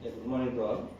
Yeah, good morning to all.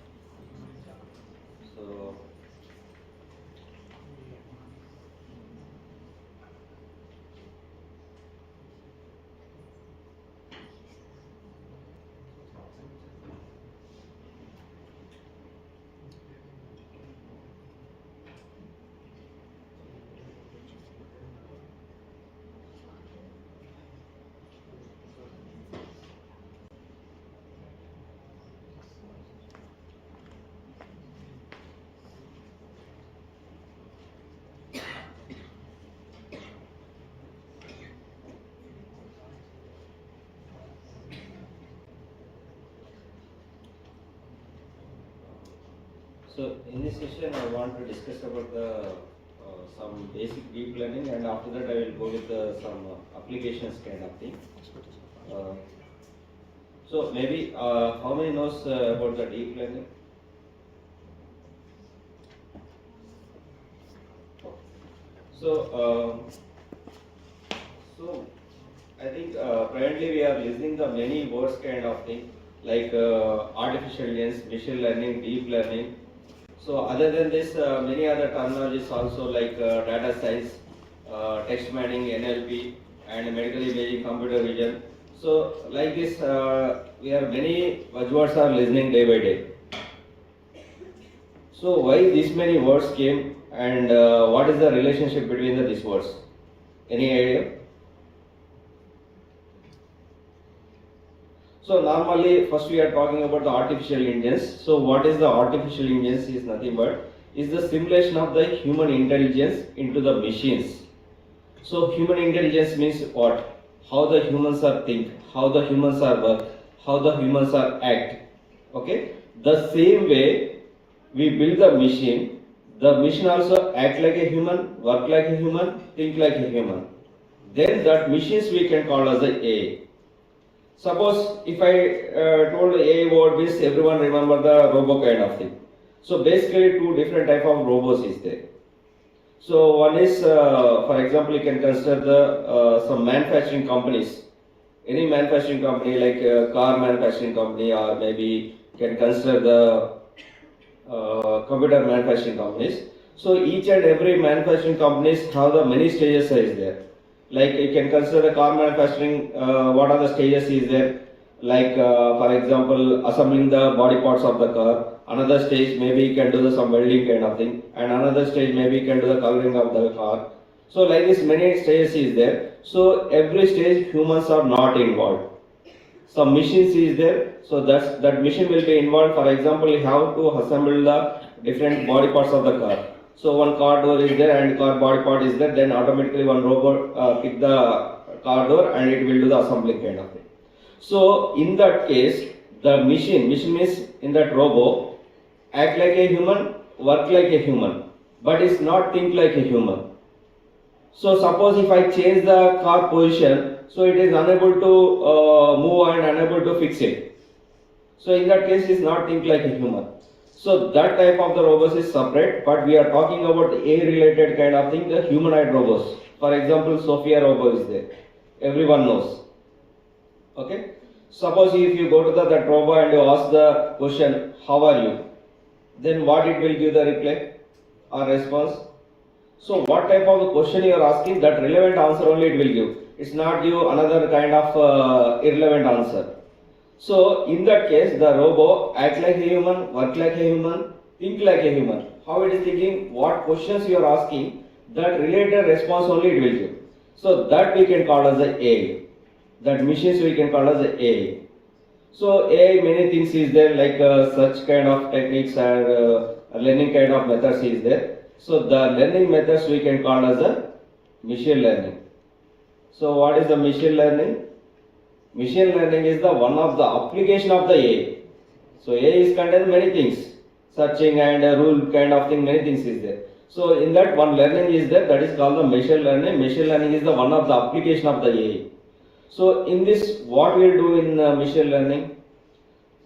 So, in this session, I want to discuss about the some basic deep learning, and after that, I will go with some applications kind of thing. So maybe how many knows about the deep learning? So I think currently we are listening the many words kind of thing like artificial intelligence, machine learning, deep learning. So other than this, many other terminologies also like data science, text mining, NLP, and medical imaging, computer vision. So like this, we are many buzzwords are listening day by day. So why these many words came, and what is the relationship between these words? Any idea? So normally, first we are talking about the artificial intelligence. So what is the artificial intelligence is nothing but is the simulation of the human intelligence into the machines. So human intelligence means what? How the humans are think, how the humans are work, how the humans are act. Okay. The same way we build the machine also act like a human, work like a human, think like a human. Then that machines we can call as the AI. Suppose if I told AI word means everyone remember the robo kind of thing. So basically two different type of robots is there. So one is, for example, you can consider the some manufacturing companies. Any manufacturing company like a car manufacturing company, or maybe you can consider the computer manufacturing companies. So each and every manufacturing companies have the many stages is there. Like you can consider the car manufacturing, what are the stages is there? Like for example, assembling the body parts of the car. Another stage maybe you can do some welding kind of thing, and another stage maybe you can do the coloring of the car. So like this many stages is there. So every stage humans are not involved. Some machines is there, so that machine will be involved. For example, you have to assemble the different body parts of the car. So one car door is there and car body part is there, then automatically one robot pick the car door and it will do the assembling kind of thing. So in that case, the machine means in that robot act like a human, work like a human, but it's not think like a human. So suppose if I change the car position, so it is unable to move and unable to fix it. So in that case, it is not think like a human. So that type of the robots is separate, but we are talking about the AI related kind of thing, the humanoid robots. For example, Sophia robot is there. Everyone knows. Okay. Suppose if you go to that robot and you ask the question, how are you? Then what it will give the reply or response? So what type of question you are asking, that relevant answer only it will give. It's not give another kind of irrelevant answer. So in that case, the robot act like a human, work like a human, think like a human. How it is thinking, what questions you are asking, that related response only it will give. So that we can call as the AI. That machines we can call as the AI. So AI many things is there, like such kind of techniques and learning kind of methods is there. So the learning methods we can call as a machine learning. So what is the machine learning? Machine learning is the one of the application of the AI. So AI is contain many things, searching and rule kind of thing, many things is there. So in that one learning is there, that is called the machine learning. Machine learning is the one of the application of the AI. So in this, what we will do in machine learning?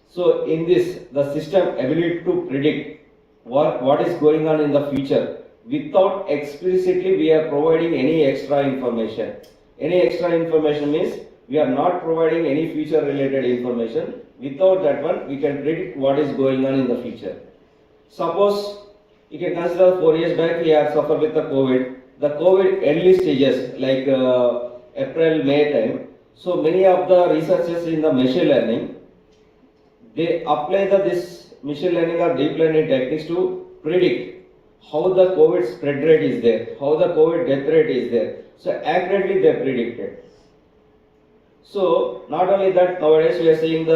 So in this, the system ability to predict what is going on in the future without explicitly we are providing any extra information. Any extra information means we are not providing any future related information. Without that one, we can predict what is going on in the future. Suppose you can consider 4 years back we had suffered with the COVID. The COVID early stages like April, May time. So many of the researchers in the machine learning, they apply this machine learning or deep learning techniques to predict how the COVID spread rate is there, how the COVID death rate is there. So accurately they predicted. So not only that, nowadays we are seeing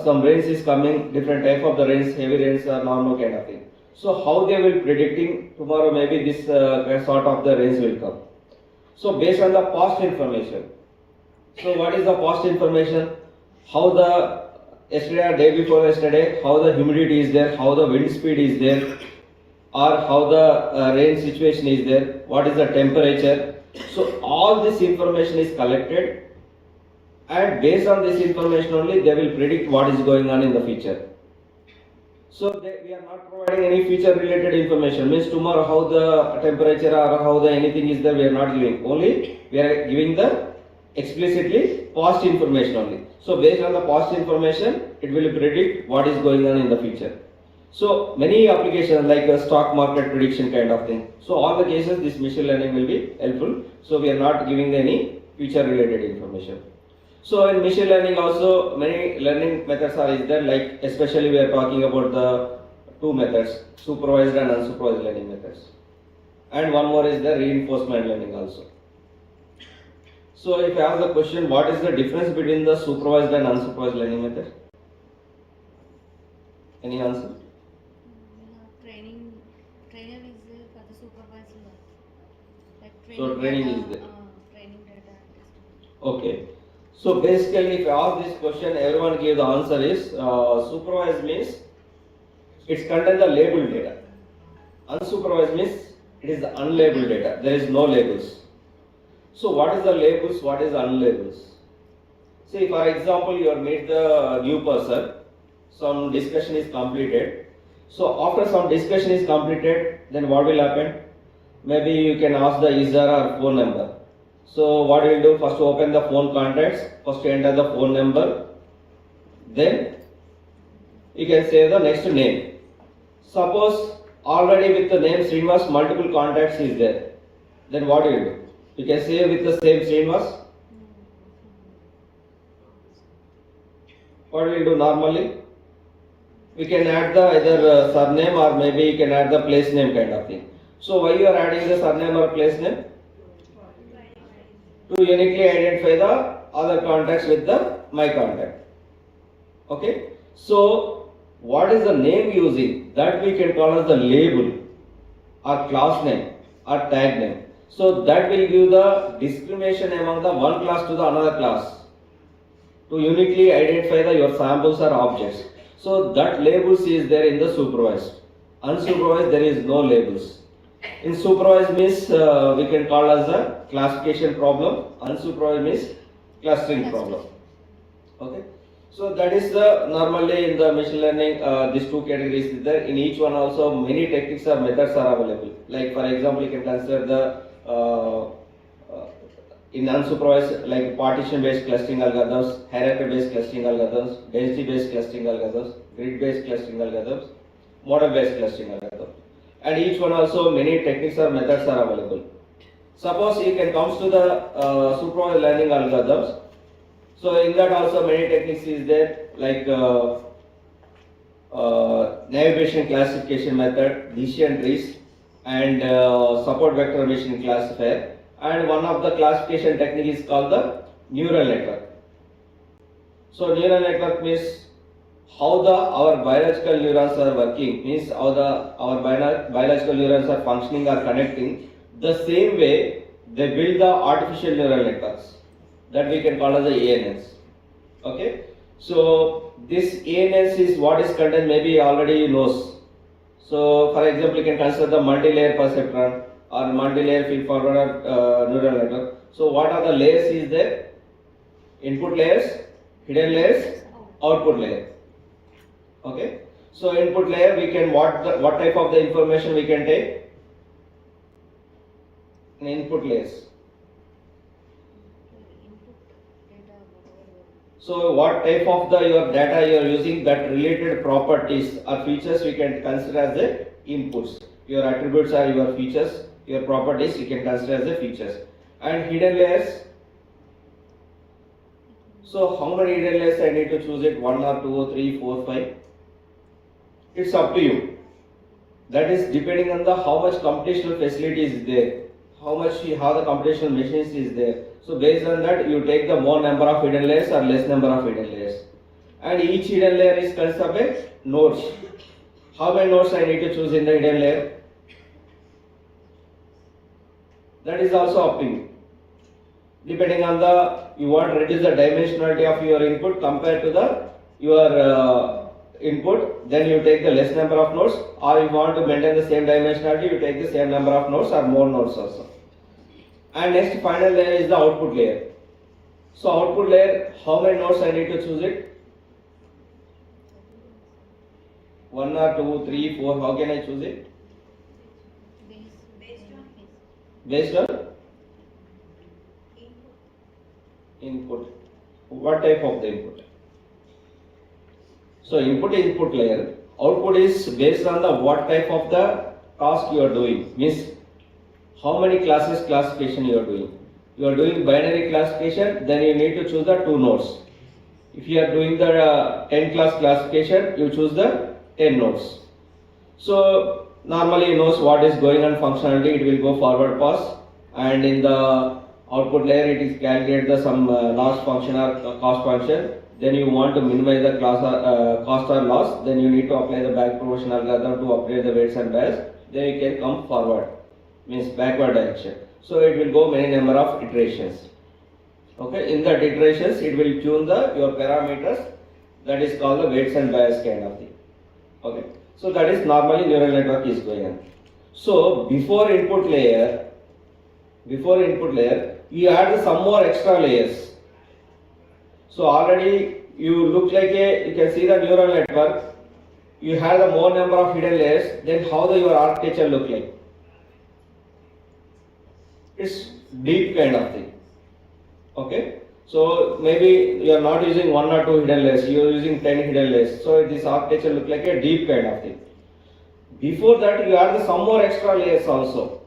some rains is coming, different type of the rains, heavy rains or normal kind of thing. So how they will predicting tomorrow maybe this sort of the rains will come. So based on the past information. So what is the past information? How the yesterday or day before yesterday, how the humidity is there, how the wind speed is there, or how the rain situation is there, what is the temperature. So all this information is collected, and based on this information only they will predict what is going on in the future. So we are not providing any future related information, means tomorrow how the temperature or how the anything is there we are not giving, only we are giving the explicitly past information only. So based on the past information it will predict what is going on in the future. So many applications like a stock market prediction kind of thing. So all the cases this machine learning will be helpful. So we are not giving any future related information. So in machine learning also many learning methods are is there, like especially we are talking about the two methods, supervised and unsupervised learning methods. And one more is the reinforcement learning also. So if I ask the question, what is the difference between the supervised and unsupervised learning method? Any answer? Training is there for the supervised learning. Like So training is there. Training data and testing. Okay. So basically if I ask this question, everyone give the answer is supervised means it's contain the labeled data. Unsupervised means it is the unlabeled data. There is no labels. So what is the labels? What is the unlabels? See, for example, you meet the new person, some discussion is completed. So after some discussion is completed, then what will happen? Maybe you can ask the user or phone number. So what you will do? First open the phone contacts, first enter the phone number, then you can say the next name. Suppose already with the name Srinivas multiple contacts is there, then what do you do? You can say with the same Srinivas. What will you do normally? We can add the either surname or maybe you can add the place name kind of thing. So why you are adding the surname or place name? To uniquely identify the other contacts with the my contact. Okay. So what is the name using? That we can call as the label or class name or tag name. So that will give the discrimination among the one class to the another class to uniquely identify your samples or objects. So that labels is there in the supervised. Unsupervised there is no labels. In supervised means we can call as a classification problem. Unsupervised means clustering problem. Okay. So that is the normally in the machine learning these two categories is there. In each one also many techniques or methods are available. Like for example, you can consider the in unsupervised like partition based clustering algorithms, hierarchy based clustering algorithms, density based clustering algorithms, grid based clustering algorithms, model based clustering algorithms. And each one also many techniques or methods are available. Suppose you can comes to the supervised learning algorithms. So in that also many techniques is there, like navigation classification method, decision trees, and support vector machine classifier. And one of the classification technique is called the neural network. So neural network means how our biological neurons are working, means how our biological neurons are functioning or connecting. The same way they build the artificial neural networks that we can call as the ANNs. Okay. So this ANNs is what is contained maybe already knows. So for example, you can consider the multi-layer perceptron or multi-layer feed-forward neural network. So what are the layers is there? Input layers, hidden layers, output layer. Okay. So input layer we can what type of the information we can take in input layers. So what type of the your data you are using, that related properties or features we can consider as the inputs. Your attributes are your features, your properties you can consider as the features. And hidden layers. So how many hidden layers I need to choose it? 1 or 2 or 3, 4, 5. It's up to you. That is depending on the how much computational facility is there, how the computational machines is there. So based on that, you take the more number of hidden layers or less number of hidden layers. And each hidden layer is considered of nodes. How many nodes I need to choose in the hidden layer? That is also up to you. Depending on you want to reduce the dimensionality of your input compared to your input, then you take the less number of nodes, or you want to maintain the same dimensionality, you take the same number of nodes or more nodes also. And next final layer is the output layer. So output layer, how many nodes I need to choose it? 1 or 2, 3, 4, how can I choose it? Based on input. What type of the input? So input is input layer. Output is based on the what type of the task you are doing. Means how many classes classification you are doing. You are doing binary classification, then you need to choose the 2 nodes. If you are doing the 10 class classification, you choose the 10 nodes. So normally it knows what is going on functionality, it will go forward pass, and in the output layer it is calculated some loss function or cost function. Then you want to minimize the cost or loss, then you need to apply the back propagation algorithm to update the weights and bias. Then you can come forward, means backward direction. So it will go many number of iterations. Okay, in that iterations it will tune your parameters, that is called the weights and bias kind of thing. Okay, so that is normally neural network is going on. So before input layer, you add some more extra layers. So already you look like you can see the neural network, you have the more number of hidden layers, then how your architecture look like? It's deep kind of thing. Okay, so maybe you are not using 1 or 2 hidden layers, you are using 10 hidden layers. So this architecture look like a deep kind of thing. Before that, you add some more extra layers also.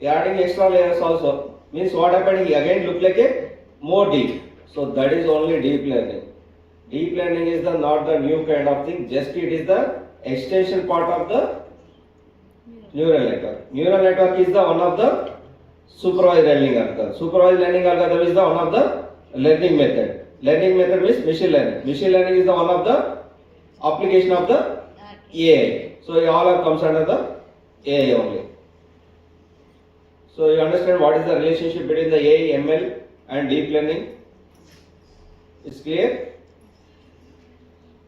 Adding extra layers also means what happened? He again look like a more deep. So that is only deep learning. Deep learning is not the new kind of thing. Just it is the extension part of the neural network. Neural network is the one of the supervised learning algorithm. Supervised learning algorithm is the one of the learning method. Learning method means machine learning. Machine learning is the one of the application of the AI. So all comes under the AI only. So you understand what is the relationship between the AI, ML and deep learning? It's clear?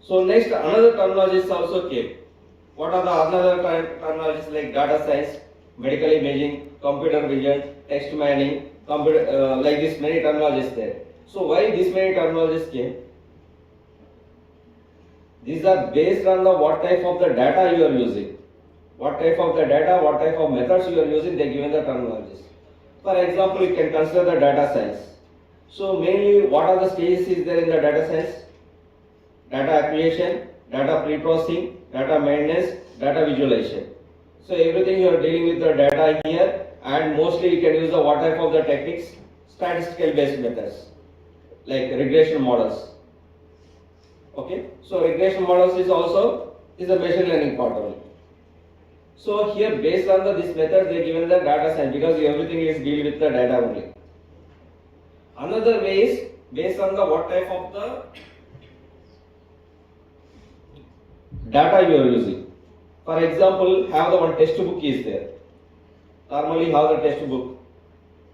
So next another terminologies also came. What are the another terminologies like data science, medical imaging, computer vision, text mining, like this many terminologies there. So why this many terminologies came? These are based on the what type of the data you are using. What type of the data, what type of methods you are using, they given the terminologies. For example, you can consider the data science. So mainly what are the stages is there in the data science? Data acquisition, data pre-processing, data maintenance, data visualization. So everything you are dealing with the data here, and mostly you can use the what type of the techniques? Statistical based methods like regression models. Okay, so regression models is also a machine learning part only. So here based on this method they given the data science, because everything is deal with the data only. Another way is based on the what type of the data you are using. For example, have the one textbook is there. Normally have the textbook.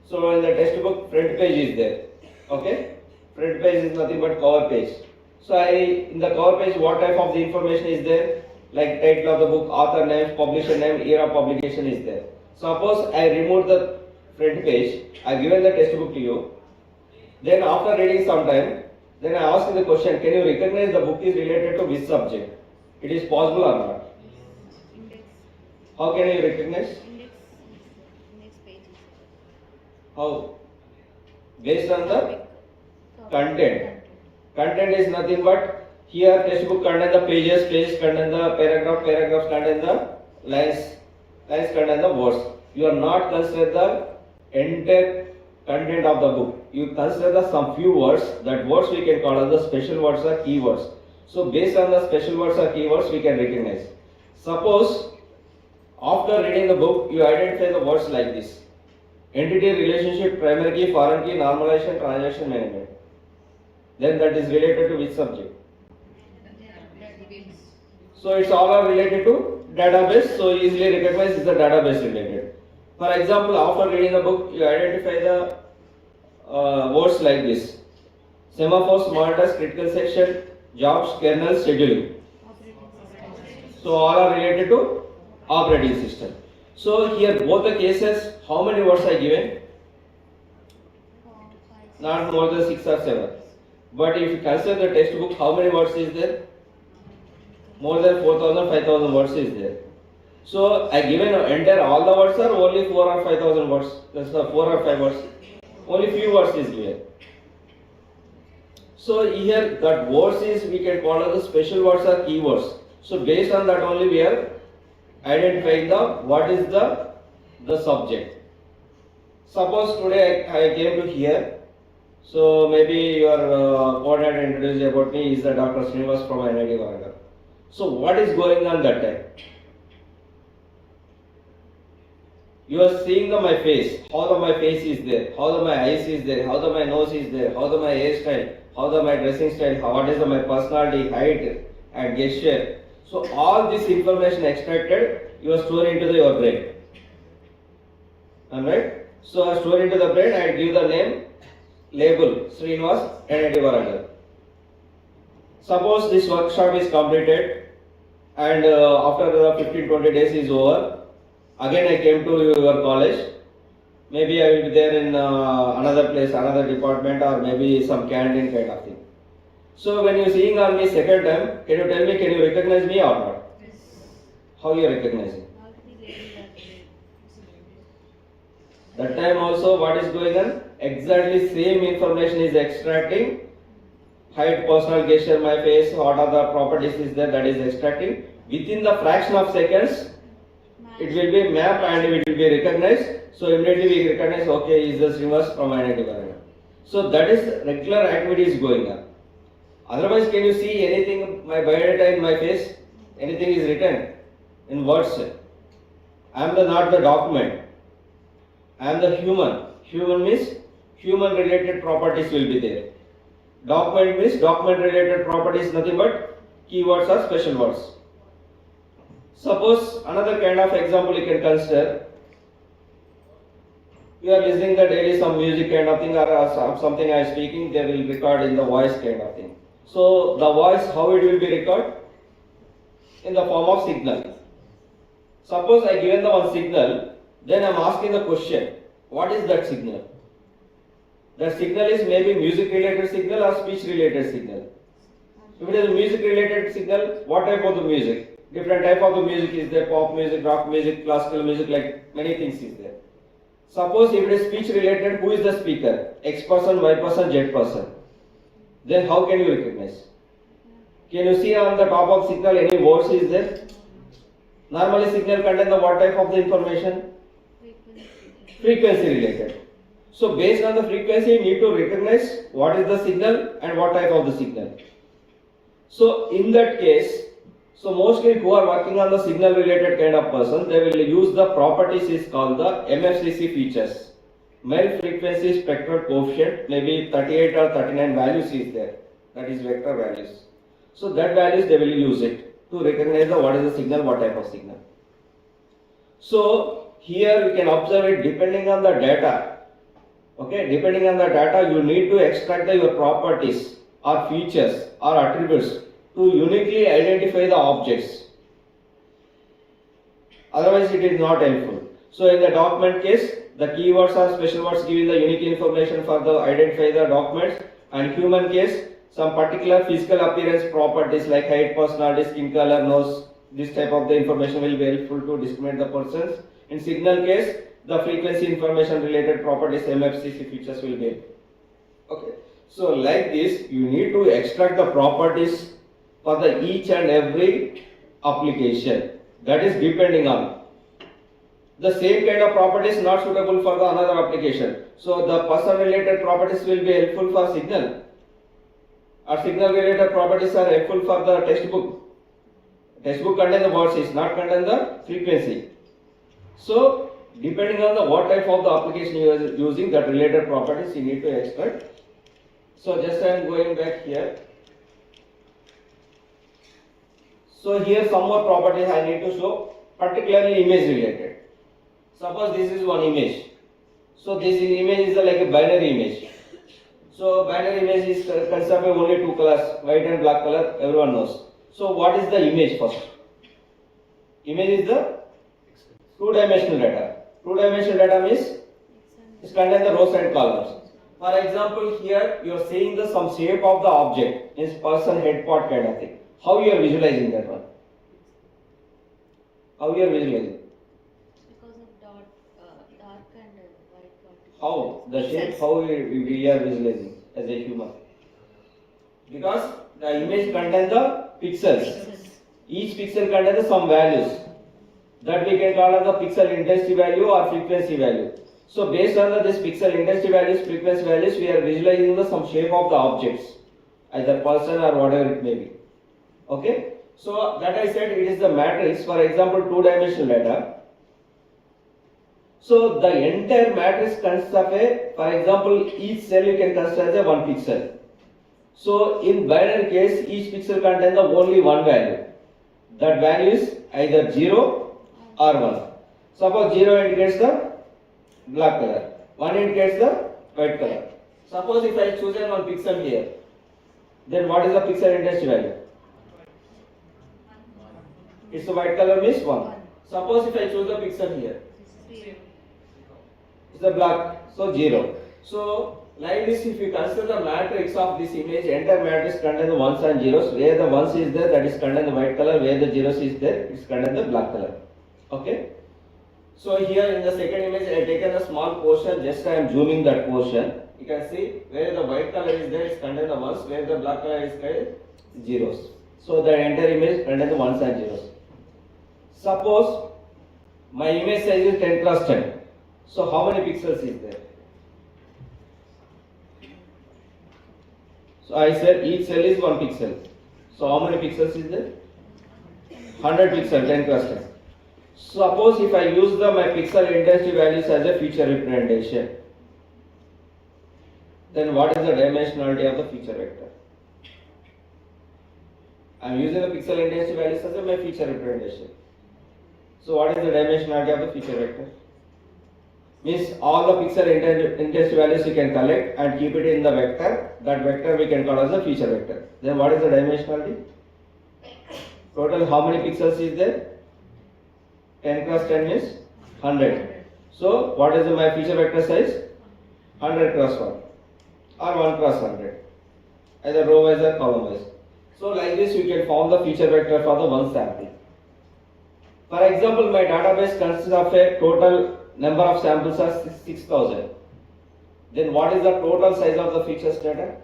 So in the textbook front page is there. Okay, front page is nothing but cover page. So in the cover page what type of the information is there? Like title of the book, author name, publisher name, year of publication is there. Suppose I remove the front page, I given the textbook to you. Then after reading some time, then I ask you the question, can you recognize the book is related to which subject? It is possible or not? Index. How can you recognize? Index page. How? Based on the content. Content is nothing but here textbook contain the pages, pages contain the paragraph, paragraphs contain the lines, lines contain the words. You are not consider the entire content of the book. You consider the some few words. That words we can call as the special words or keywords. So based on the special words or keywords we can recognize. Suppose after reading the book you identify the words like this: entity, relationship, primary key, foreign key, normalization, transaction management. Then that is related to which subject? So it's all are related to database. So easily recognized is the database related. For example, after reading the book, you identify the words like this: semaphores, monitors, critical section, jobs, kernel, scheduling. So all are related to operating system. So here both the cases, how many words are given? Not more than 6 or 7. But if you consider the textbook, how many words is there? More than 4,000, 5,000 words is there. So I given entire all the words are only 4 or 5,000 words. That's the 4 or 5 words. Only few words is given. So here that words is we can call as the special words or keywords. So based on that only we are identifying the what is the subject. Suppose today I came to here. So maybe your coordinator introduced about me is the Dr. Srinivas from NIT Varagar. So what is going on that time? You are seeing my face, how my face is there, how my eyes is there, how my nose is there, how my hairstyle, how my dressing style, what is my personality, height and gesture. So all this information extracted, you are storing into your brain. Alright? So I store into the brain, I give the name, label, Srinivas, NIT Varagar. Suppose this workshop is completed and after the 15-20 days is over, again I came to your college. Maybe I will be there in another place, another department, or maybe some canteen kind of thing. So when you seeing on me second time, can you tell me, can you recognize me or not? Yes. How you are recognizing? That time also what is going on? Exactly same information is extracting. Height, personal gesture, my face, what are the properties is there, that is extracting. Within the fraction of seconds, it will be mapped and it will be recognized. So immediately we recognize, okay, is the Srinivas from NIT Varagar. So that is regular activities going on. Otherwise, can you see anything, my biodata in my face? Anything is written in words. I am not the document. I am the human. Human means human related properties will be there. Document means document related properties, nothing but keywords or special words. Suppose another kind of example you can consider. You are listening the daily some music kind of thing or something I am speaking, they will record in the voice kind of thing. So the voice, how it will be recorded? In the form of signal. Suppose I given the one signal, then I am asking the question, what is that signal? That signal is maybe music related signal or speech related signal. If it is a music related signal, what type of the music? Different type of the music is there, pop music, rock music, classical music, like many things is there. Suppose if it is speech related, who is the speaker? X person, Y person, Z person. Then how can you recognize? Can you see on the top of signal any words is there? Normally signal contain the what type of the information? Frequency related. So based on the frequency, you need to recognize what is the signal and what type of the signal. So in that case, so mostly who are working on the signal related kind of person, they will use the properties is called the MFCC features. Mel frequency spectral coefficient, maybe 38 or 39 values is there. That is vector values. So that values they will use it to recognize the what is the signal, what type of signal. So here you can observe it depending on the data. Okay, depending on the data, you need to extract your properties or features or attributes to uniquely identify the objects. Otherwise, it is not helpful. So, in the document case, the keywords or special words giving the unique information for the identify the documents, and human case, some particular physical appearance properties like height, personality, skin color, nose. This type of the information will be helpful to discriminate the persons. In signal case, the frequency information related properties MFCC features will be. Okay. So like this, you need to extract the properties for the each and every application. That is depending on the same kind of properties not suitable for the another application. So the person related properties will be helpful for signal, or signal related properties are helpful for the textbook. Textbook contain the words, is not contain the frequency. So depending on the what type of the application you are using, that related properties you need to extract. So just I am going back here. So here some more properties I need to show, particularly image related. Suppose this is one image. So this image is like a binary image. So binary image is consists of only two colors, white and black color, everyone knows. So what is the image first? Image is the two-dimensional data. Two-dimensional data means it contains the rows and columns. For example, here you are seeing the some shape of the object, means person, head, part kind of thing. How you are visualizing that one? How you are visualizing? Because of dark and white partition. How? The shape, how we are visualizing as a human? Because the image contains the pixels. Each pixel contains some values that we can call as the pixel intensity value or frequency value. So based on this pixel intensity values, frequency values, we are visualizing the some shape of the objects, either person or whatever it may be. Okay? So that I said it is the matrix, for example, two-dimensional data. So the entire matrix consists of for example, each cell you can consider as a one pixel. So in binary case, each pixel contains the only one value. That value is either 0 or 1. Suppose 0 indicates the black color, 1 indicates the white color. Suppose if I choose one pixel here, then what is the pixel intensity value? It's the white color means 1. Suppose if I choose the pixel here, it's the black, so 0. So like this, if you consider the matrix of this image, entire matrix contains the ones and zeros. Where the ones is there, that is contained the white color. Where the zeros is there, it's contained the black color. Okay. So here in the second image, I have taken a small portion. Just I am zooming that portion. You can see where the white color is there, it's contained the ones. Where the black color is there, zeros. So the entire image contains the ones and zeros. Suppose my image size is 10 cross 10. So how many pixels is there? So I said each cell is 1 pixel. So how many pixels is there? 100 pixels, 10 cross 10. Suppose if I use my pixel intensity values as a feature representation, then what is the dimensionality of the feature vector? I am using the pixel intensity values as my feature representation. So what is the dimensionality of the feature vector? Means all the pixel intensity values you can collect and keep it in the vector. That vector we can call as a feature vector. Then what is the dimensionality? Total how many pixels is there? 10 cross 10 means 100. So what is my feature vector size? 100 cross 1 or 1 cross 100. Either row wise or column wise. So like this you can form the feature vector for the one sample. For example, my database consists of a total number of samples are 6,000. Then what is the total size of the features data?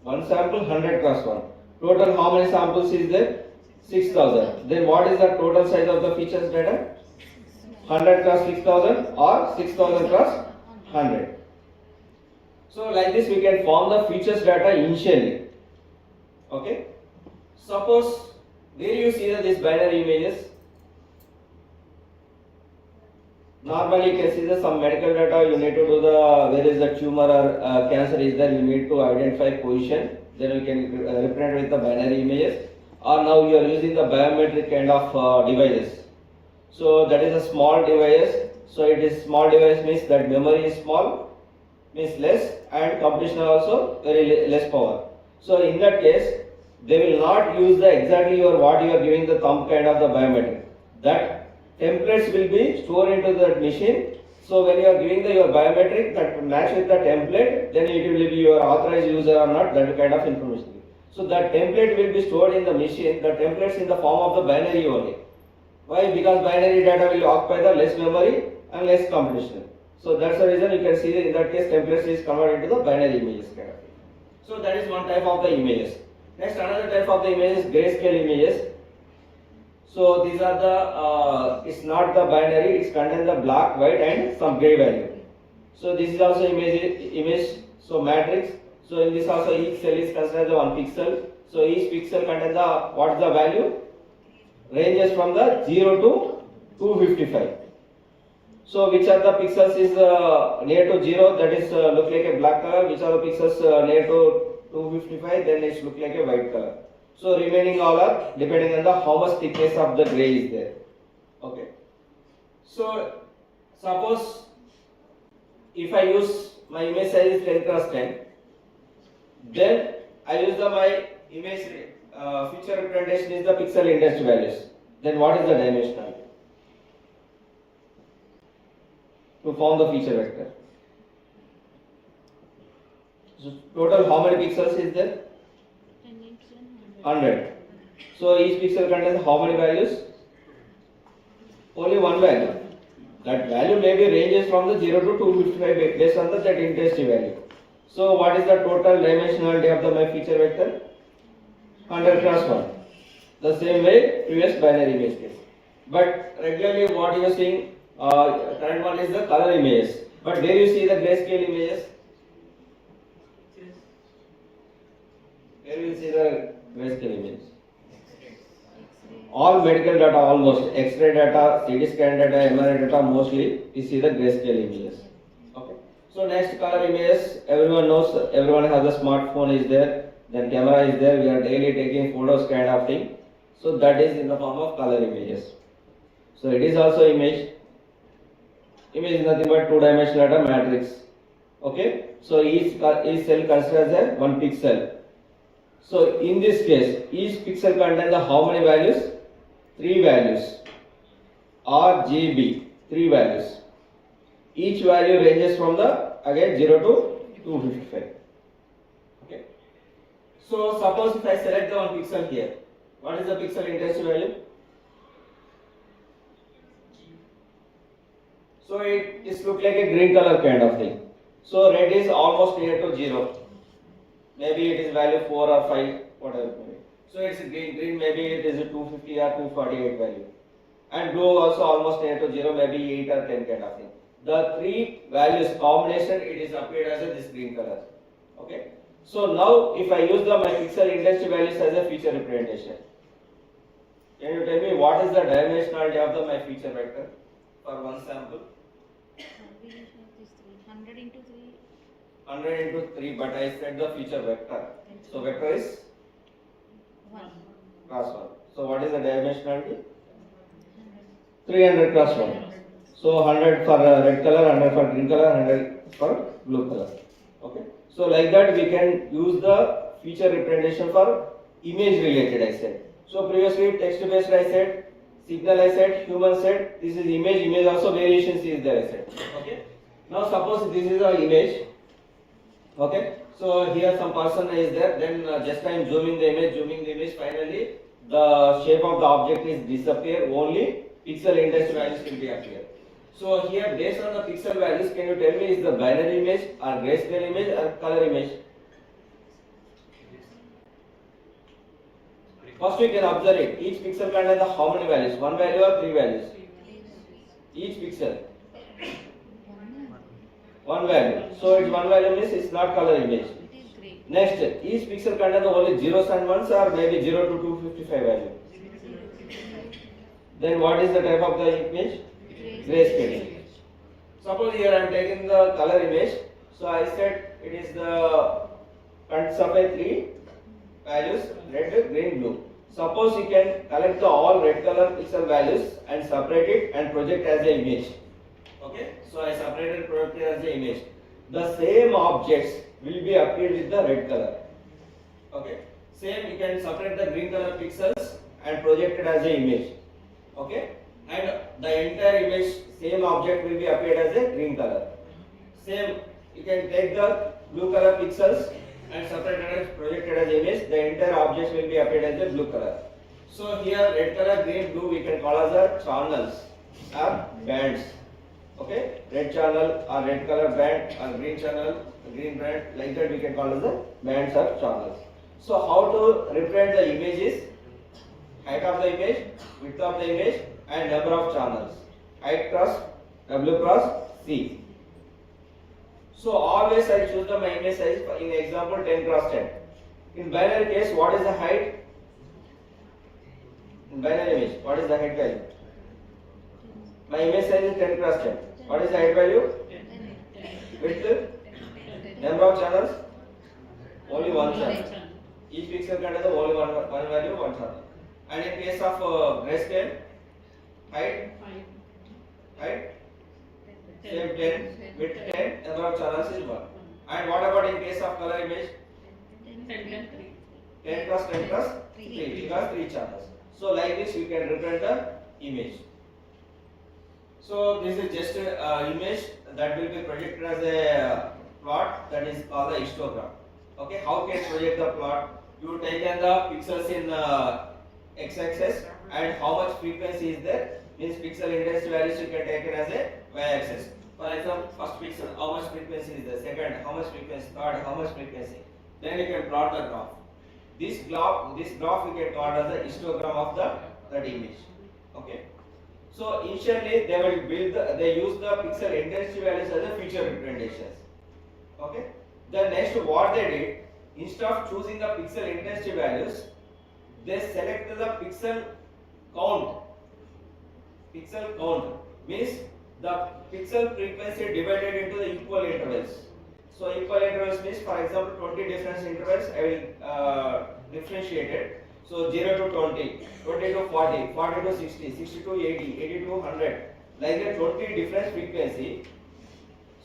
One sample 100 cross 1. Total how many samples is there? 6,000. Then what is the total size of the features data? 100 cross 6,000 or 6,000 cross 100. So like this we can form the features data initially. Okay. Suppose where you see these binary images. Normally you can see some medical data, you need to do where is the tumor or cancer is there, you need to identify position, then you can represent with the binary images. Or now you are using the biometric kind of devices. So that is a small device, so it is small device means that memory is small, means less, and computational also very less power. So in that case, they will not use the exactly what you are giving the thumb kind of the biometric. That templates will be stored into that machine. So when you are giving your biometric that match with the template, then it will be your authorized user or not, that kind of information. So that template will be stored in the machine, the templates in the form of the binary only. Why? Because binary data will occupy the less memory and less computational. So that's the reason you can see that in that case template is converted into the binary images kind of thing. So that is one type of the images. Next, another type of the images, grayscale images. So these are the it's not the binary, it's contain the black, white and some gray value. So this is also image. So matrix. So in this also each cell is considered as one pixel. So each pixel contains the what is the value? Ranges from the 0 to 255. So which are the pixels is near to 0, that is look like a black color. Which are the pixels near to 255, then it look like a white color. So remaining all are depending on the how much thickness of the gray is there. Okay. So suppose if I use my image size is 10 cross 10, then I use my image feature representation is the pixel index values. Then what is the dimensional to form the feature vector? So total how many pixels is there? 100. So each pixel contains how many values? Only one value. That value may be ranges from the 0 to 255 based on that intensity value. So what is the total dimensionality of the my feature vector? 100 cross 1. The same way previous binary image case. But regularly what you are seeing, current one is the color images. But where you see the grayscale images? Where you see the grayscale images? All medical data almost, X-ray data, CT scan data, MRI data mostly we see the grayscale images. Okay. So next color images, everyone knows, everyone has a smartphone is there, then camera is there, we are daily taking photos kind of thing. So that is in the form of color images. So it is also image. Image is nothing but two-dimensional data matrix. Okay. So each cell considers as one pixel. So in this case, each pixel contains the how many values? 3 values. RGB, 3 values. Each value ranges from the again 0 to 255. Okay. So suppose if I select the one pixel here, what is the pixel intensity value? So it is look like a green color kind of thing. So red is almost near to 0. Maybe it is value 4 or 5, whatever. So it's green, maybe it is a 250 or 248 value. And blue also almost near to 0, maybe 8 or 10 kind of thing. The 3 values combination, it is appeared as this green color. Okay. So now if I use my pixel intensity values as a feature representation, can you tell me what is the dimensionality of my feature vector for one sample? 100 into 3. 100 into 3, but I said the feature vector. So vector is 1. cross 1. So what is the dimensionality? 300 cross 1. So 100 for red color, 100 for green color, 100 for blue color. Okay. So like that we can use the feature representation for image related I said. So previously text based I said, signal I said, human said, this is image also variations is there I said. Okay. Now suppose this is an image. Okay. So here some person is there, then just I am zooming the image, finally the shape of the object is disappear, only pixel index values will be appear. So here based on the pixel values, can you tell me is the binary image or grayscale image or color image? First we can observe it. Each pixel contains the how many values? 1 value or 3 values? Each pixel. 1 value. So it's 1 value means it's not color image. Next, each pixel contains only zeros and ones or maybe 0 to 255 value. Then what is the type of the image? Grayscale image. Suppose here I am taking the color image. So I said it is the consists of 3 values, red, green, blue. Suppose you can collect the all red color pixel values and separate it and project as an image. Okay, so I separated projected as an image. The same objects will be appeared with the red color. Okay, same you can separate the green color pixels and project it as an image. Okay, and the entire image same object will be appeared as a green color. Same you can take the blue color pixels and separate it as projected as image. The entire object will be appeared as a blue color. So here red color, green, blue we can call as a channels or bands. Okay, red channel or red color band or green channel, green band, like that we can call as the bands or channels. So how to represent the images? Height of the image, width of the image, and number of channels. Height cross, W cross, C. So always I choose the my image size in example 10 cross 10. In binary case, what is the height? In binary image, what is the height value? My image size is 10 cross 10. What is the height value? Width? Number of channels? Only one channel. Each pixel contains only one value, one channel. And in case of grayscale, height? Same 10, width 10, number of channels is 1. And what about in case of color image? 10 cross 10 cross 3, because 3 channels. So like this you can represent the image. So this is just an image that will be projected as a plot, that is called the histogram. Okay, how can project the plot? You take the pixels in x-axis and how much frequency is there, means pixel intensity values you can take it as a y-axis. For example, first pixel, how much frequency is there, second, how much frequency, third, how much frequency. Then you can plot the graph. This graph you can plot as a histogram of that image. Okay. So initially they will they use the pixel intensity values as a feature representations. Okay. Then next what they did, instead of choosing the pixel intensity values, they selected the pixel count. Pixel count means the pixel frequency divided into the equal intervals. So equal intervals means, for example, 20 different intervals I will differentiate it. So 0 to 20, 20 to 40, 40 to 60, 60 to 80, 80 to 100, like that 20 different frequency.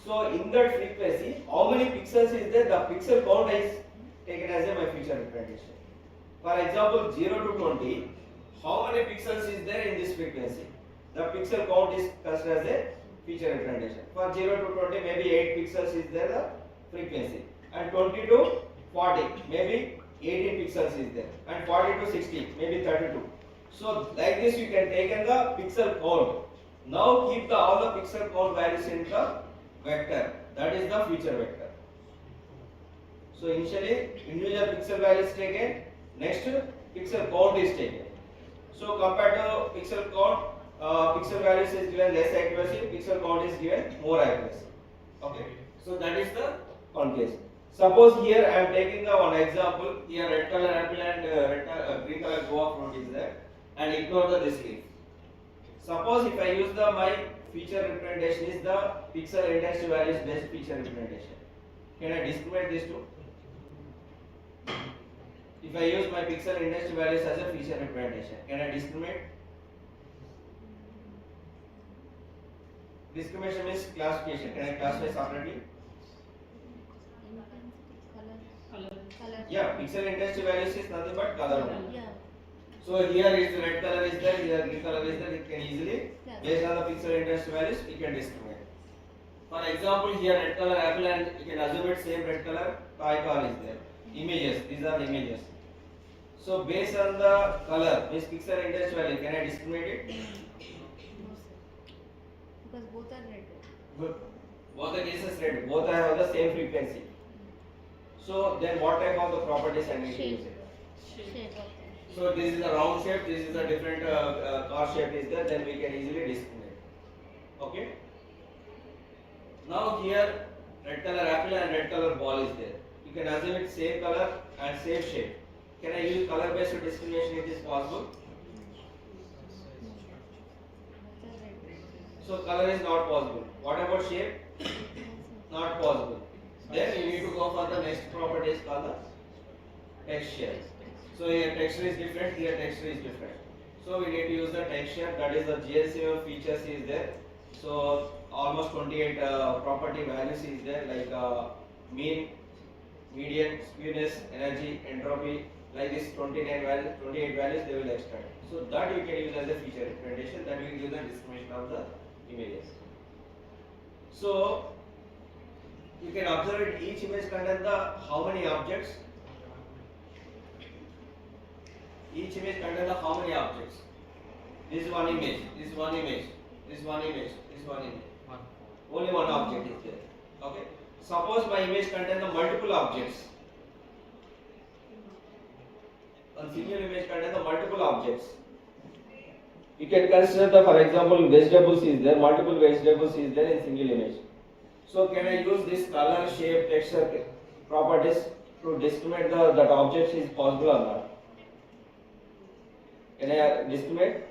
So in that frequency, how many pixels is there? The pixel count is taken as a my feature representation. For example, 0 to 20, how many pixels is there in this frequency? The pixel count is considered as a feature representation. For 0 to 20, maybe 8 pixels is there the frequency, and 20 to 40, maybe 18 pixels is there, and 40 to 60, maybe 32. So like this you can take in the pixel count. Now keep all the pixel count values in the vector, that is the feature vector. So initially individual pixel value is taken, next pixel count is taken. So compared to pixel count, pixel values is given less accuracy, pixel count is given more accuracy. Okay, so that is the count case. Suppose here I am taking the one example. Here red color apple and green color guava fruit is there, and ignore the this leaf. Suppose if I use the my feature representation is the pixel intensity values based feature representation. Can I discriminate these two? If I use my pixel intensity values as a feature representation, can I discriminate? Discrimination means classification. Can I classify separately? Color. Yeah, pixel intensity values is nothing but color. Yeah. So here is the red color is there, here green color is there. It can easily, based on the pixel intensity values, we can discriminate. For example, here red color apple, and you can assume it same red color toy car is there. Images, these are the images. So based on the color, means pixel intensity value, can I discriminate it? No, sir. Because both are red. Good. Both the cases red, both have the same frequency. So then what type of the properties I need to use it? Shape of So this is a round shape, this is a different car shape is there, then we can easily discriminate. Okay. Now here red color apple and red color ball is there. You can assume it same color and same shape. Can I use color based discrimination? It is possible. So color is not possible. What about shape? Not possible. Then you need to go for the next property is called the texture. So here texture is different, here texture is different. So we need to use the texture, that is the Cse-Aiml features is there. So almost 28 property values is there, like mean, median, skewness, energy, entropy, like this 28 values they will extract. So that you can use as a feature representation, that will give the discrimination of the images. So you can observe it, each image contains the how many objects? Each image contains the how many objects? This is one image, this is one image, this is one image, this is one image. Only one object is there. Okay. Suppose my image contains the multiple objects. A single image contains the multiple objects. You can consider the, for example, vegetables is there, multiple vegetables is there in single image. So can I use this color, shape, texture properties to discriminate that object is possible or not? Can I discriminate?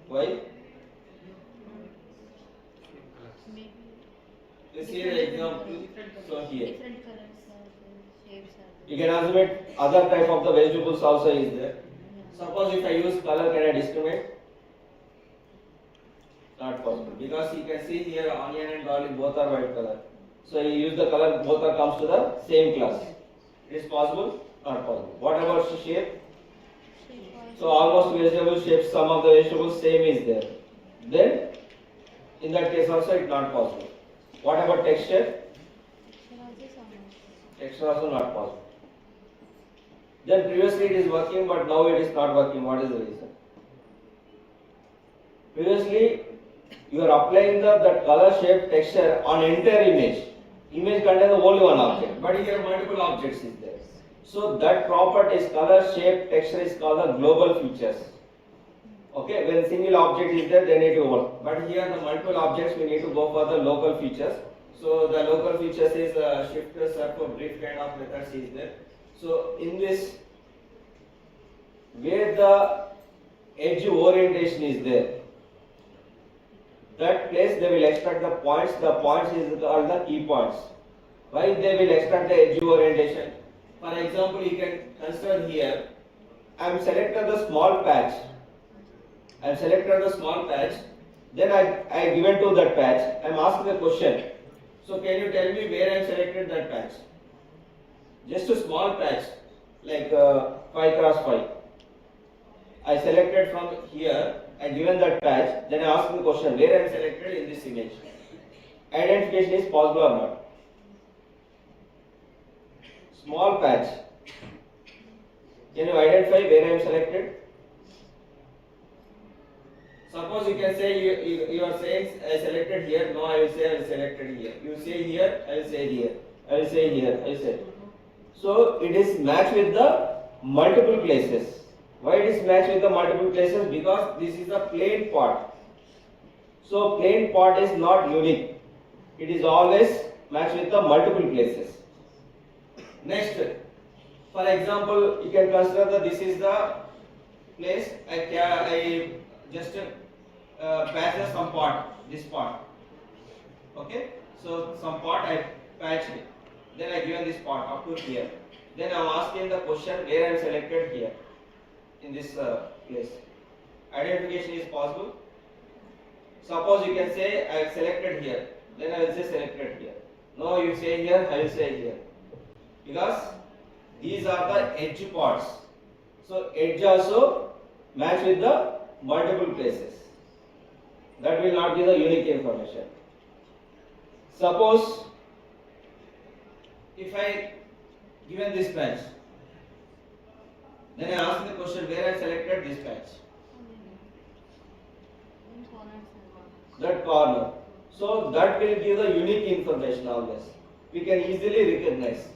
Why? Maybe You see the example. So here. different colors or shapes are You can assume other type of the vegetables also is there. yeah. Suppose if I use color, can I discriminate? Not possible, because you can see here onion and garlic both are white color. So you use the color, both are comes to the same class. It is possible? Not possible. What about the shape? So almost vegetable shapes, some of the vegetables same is there. Then in that case also it not possible. What about texture? Texture also not possible. Then previously it is working, but now it is not working. What is the reason? Previously you are applying that color, shape, texture on entire image. Image contains only one object, but here multiple objects is there. So that property is color, shape, texture is called the global features. Okay, when single object is there, they need to work. But here the multiple objects, we need to go for the local features. So the local features is shift, circle, brief kind of methods is there. So in this, where the edge orientation is there, that place they will extract the points. The points is called the key points. Why they will extract the edge orientation? For example, you can consider here, I am selected the small patch. I am selected the small patch. Then I given to that patch. I am asked the question. So can you tell me where I am selected that patch? Just a small patch, like 5 cross 5. I selected from here. I given that patch. Then I ask the question where I am selected in this image. Identification is possible or not? Small patch. Can you identify where I am selected? Suppose you can say you are saying I selected here. No, I will say I will selected here. You say here, I will say here. I will say here. I will say. So it is matched with the multiple places. Why it is matched with the multiple places? Because this is a plane part. So plane part is not unique. It is always matched with the multiple places. Next, for example, you can consider that this is the place. I just patch some part, this part. Okay, so some part I patched it. Then I given this part up to here. Then I am asking the question where I am selected here in this place. Identification is possible. Suppose you can say I have selected here. Then I will say selected here. No, you say here, I will say here. Because these are the edge parts. So edge also match with the multiple places. That will not be the unique information. Suppose if I given this patch, then I ask the question where I selected this patch. That corner. So that will give the unique information always. We can easily recognize.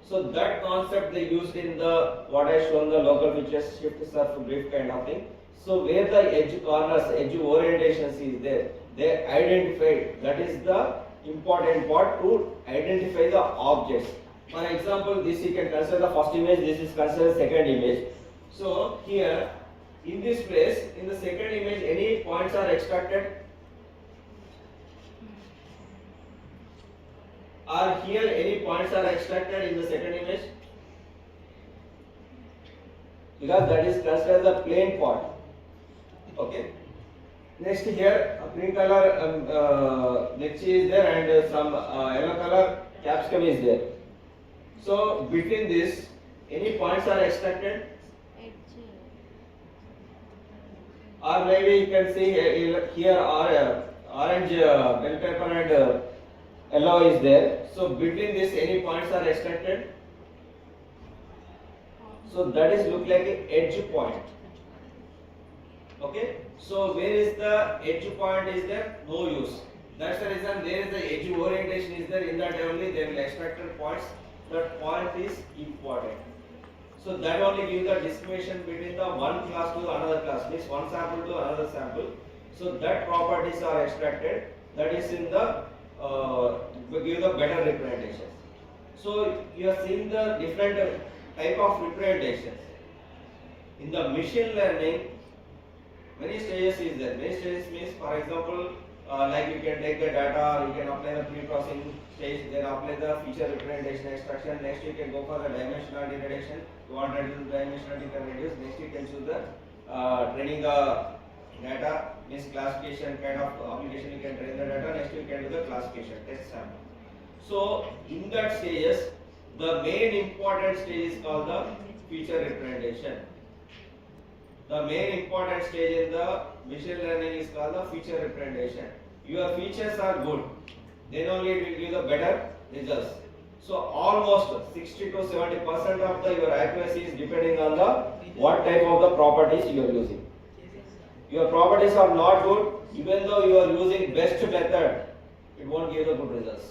So that concept they used in the what I shown the local features, shift, surf, brief kind of thing. So where the edge corners, edge orientations is there, they identified. That is the important part to identify the objects. For example, this you can consider the first image. This is considered second image. So here in this place, in the second image, any points are extracted. Are here any points are extracted in the second image? Because that is considered the plane part. Okay. Next here, a green color Nexi is there and some yellow color capsicum is there. So between this, any points are extracted? Or maybe you can see here orange bell pepper and yellow is there. So between this, any points are extracted? So that is look like an edge point. Okay. So where is the edge point is there? No use. That's the reason there is the edge orientation is there. In that only they will extract points. That point is important. So that only gives the discrimination between the one class to another class, means one sample to another sample. So that properties are extracted. That is in the give the better representation. So you are seeing the different type of representation. In the machine learning, many stages is there. Many stages means, for example, like you can take the data, you can apply the pre-processing stage, then apply the feature representation extraction. Next you can go for the dimensionality reduction. You want to reduce dimensionality, you can reduce. Next you can choose the training the data, means classification kind of application. You can train the data. Next you can do the classification test sample. So in that stages, the main important stage is called the feature representation. The main important stage in the machine learning is called the feature representation. Your features are good, then only it will give the better results. So almost 60 to 70% of your accuracy is depending on the what type of the properties you are using. Your properties are not good, even though you are using best method, it won't give the good results.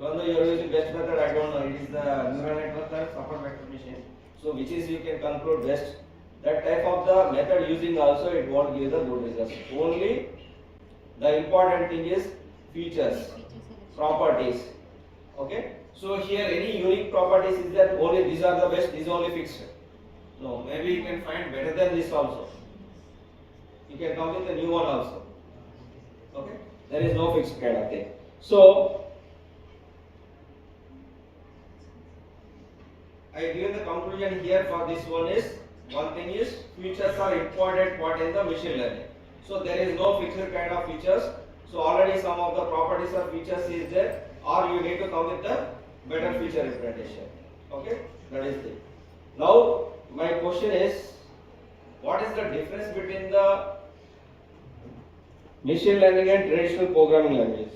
Even though you are using best method, I don't know, it is the neural network or support vector machine. So which is you can conclude best. That type of the method using also it won't give the good results. Only the important thing is features, properties. Okay. So here any unique properties is that only these are the best, these only fixed. No, maybe you can find better than this also. You can come with a new one also. Okay. There is no fixed kind of thing. So I given the conclusion here for this one is, one thing is features are important part in the machine learning. So there is no fixed kind of features. So already some of the properties or features is there, or you need to come with the better feature representation. Okay, that is it. Now my question is, what is the difference between the machine learning and traditional programming languages?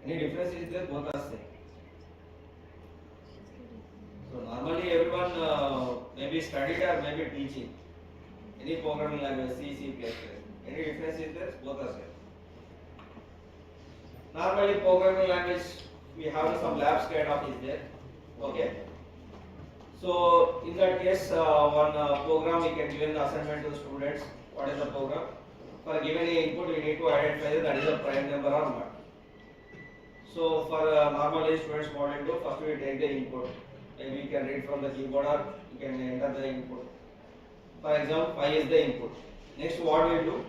Any difference is there? Both are same. So normally everyone maybe studied or maybe teaching any programming language, C, C++. Any difference is there? Both are same. Normally programming language we have some labs kind of is there. Okay. So in that case, one program we can give an assignment to the students. What is the program? For given a input, we need to identify that is a prime number or not. So for normally students what we do, first we take the input. Maybe you can read from the keyboard or you can enter the input. For example, 5 is the input. Next what we do?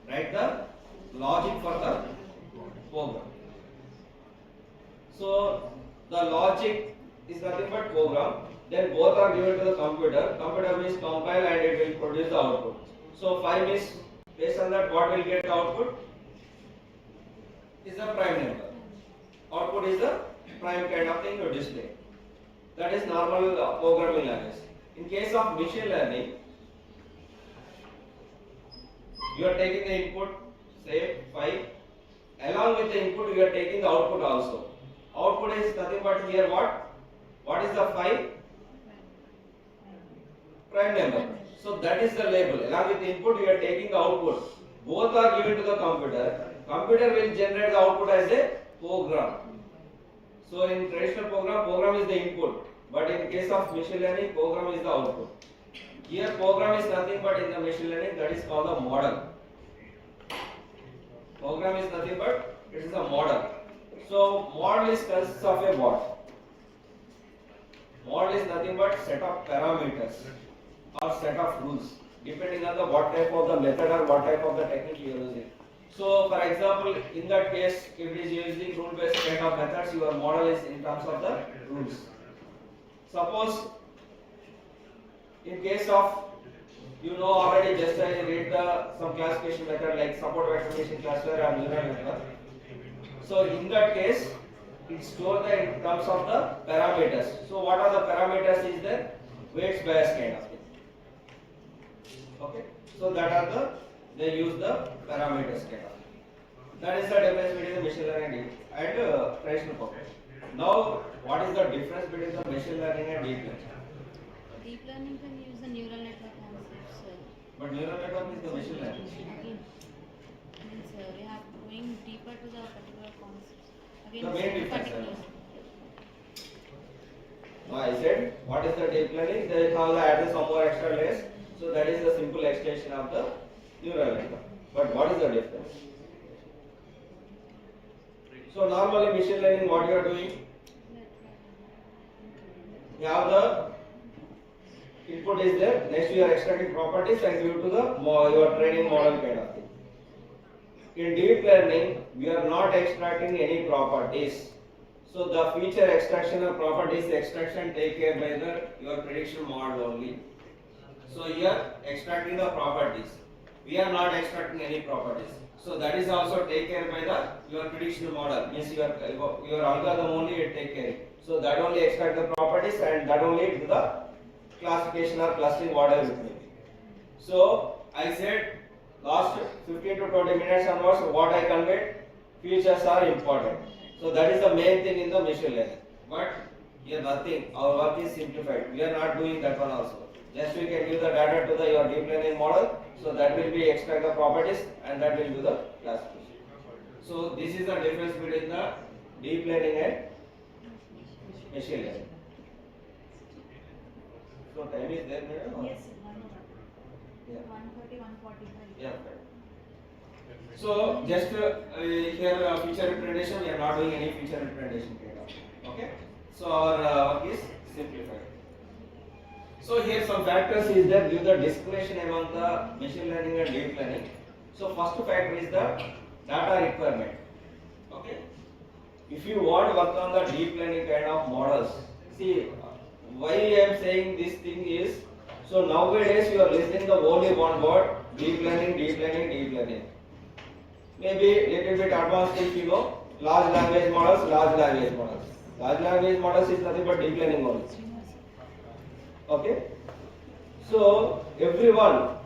Write the logic for the program. So the logic is nothing but program. Then both are given to the computer. Computer means compile and it will produce the output. So 5 is based on that what will get the output? Is the prime number. Output is the prime kind of thing to display. That is normal programming language. In case of machine learning, you are taking the input, say 5. Along with the input, you are taking the output also. Output is nothing but here what? What is the 5? Prime number. So that is the label. Along with the input, you are taking the output. Both are given to the computer. Computer will generate the output as a program. So in traditional program is the input. But in case of machine learning, program is the output. Here program is nothing but in the machine learning that is called a model. Program is nothing but it is a model. So model is consists of a what? Model is nothing but set of parameters or set of rules depending on the what type of the method or what type of the technique you are using. So for example, in that case, if it is using rule based kind of methods, your model is in terms of the rules. Suppose in case of you know already just I read some classification method like support vector machine classifier or neural network. So in that case, it stores the in terms of the parameters. So what are the parameters is there? Weights bias kind of thing. Okay. So that are they use the parameters kind of thing. That is the difference between the machine learning and traditional programming. Now, what is the difference between the machine learning and deep learning? deep learning can use the neural network concepts. But neural network is the machine learning. Again, means we have going deeper to the particular concepts. Again, The main it's difference, particulars. I said, what is the deep learning? They have the added some more extra layers. So that is the simple extension of the neural network. But what is the difference? So normally machine learning, what you are doing? You have the input is there. Next you are extracting properties and give to the your training model kind of thing. In deep learning, we are not extracting any properties. So the feature extraction or properties extraction take care by your prediction model only. So here extracting the properties. We are not extracting any properties. So that is also take care by your prediction model. Means your algorithm only it take care. So that only extract the properties and that only do the classification or clustering whatever it may be. So I said last 15 to 20 minutes onwards what I conveyed, features are important. So that is the main thing in the machine learning. But here nothing, our work is simplified. We are not doing that one also. Just we can give the data to your deep learning model. So that will be extract the properties and that will do the classification. So this is the difference between the deep learning and machine learning. So time is there, madam? Yes, Yeah. 130, 145. Yeah. So just here feature representation, we are not doing any feature representation kind of. Okay. So our work is simplified. So here some factors is there give the discrimination among the machine learning and deep learning. So first factor is the data requirement. Okay. If you want to work on the deep learning kind of models, see why I am saying this thing is, so nowadays you are listening the only one word, deep learning, deep learning, deep learning. Maybe little bit advanced if you know, large language models, large language models. Large language models is nothing but deep learning only. Okay. So everyone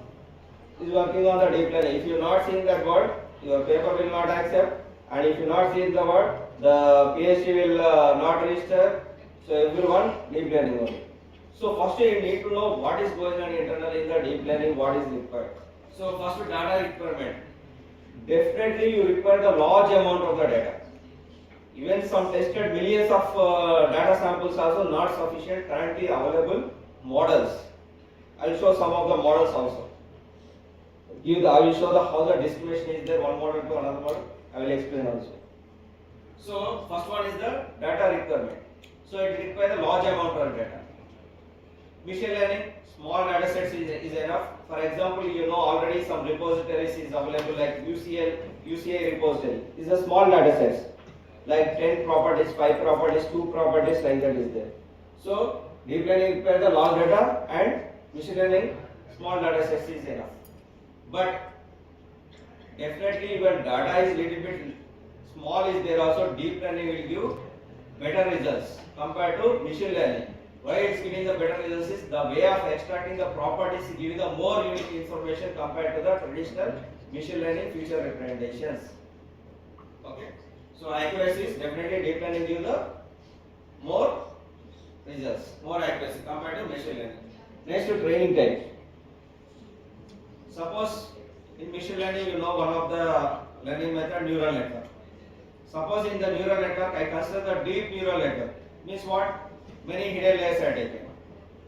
is working on the deep learning. If you are not seeing that word, your paper will not accept, and if you not seeing the word, the PhD will not register. So everyone deep learning only. So first you need to know what is going on internally in the deep learning, what is required. So first data requirement. Definitely you require the large amount of the data. Even some tested millions of data samples also not sufficient currently available models. I will show some of the models also. I will show how the discrimination is there one model to another model. I will explain also. So first one is the data requirement. So it requires a large amount of data. Machine learning, small data sets is enough. For example, you know already some repositories is available like UCI repository. Is a small data sets like 10 properties, 5 properties, 2 properties like that is there. So deep learning requires the large data and machine learning small data sets is enough. But definitely when data is little bit small is there also deep learning will give better results compared to machine learning. Why it's giving the better results is the way of extracting the properties giving the more unique information compared to the traditional machine learning feature representations. Okay. So accuracy is definitely deep learning give the more results, more accuracy compared to machine learning. Next to training time. Suppose in machine learning you know one of the learning method neural network. Suppose in the neural network I consider the deep neural network. Means what? Many hidden layers are taken.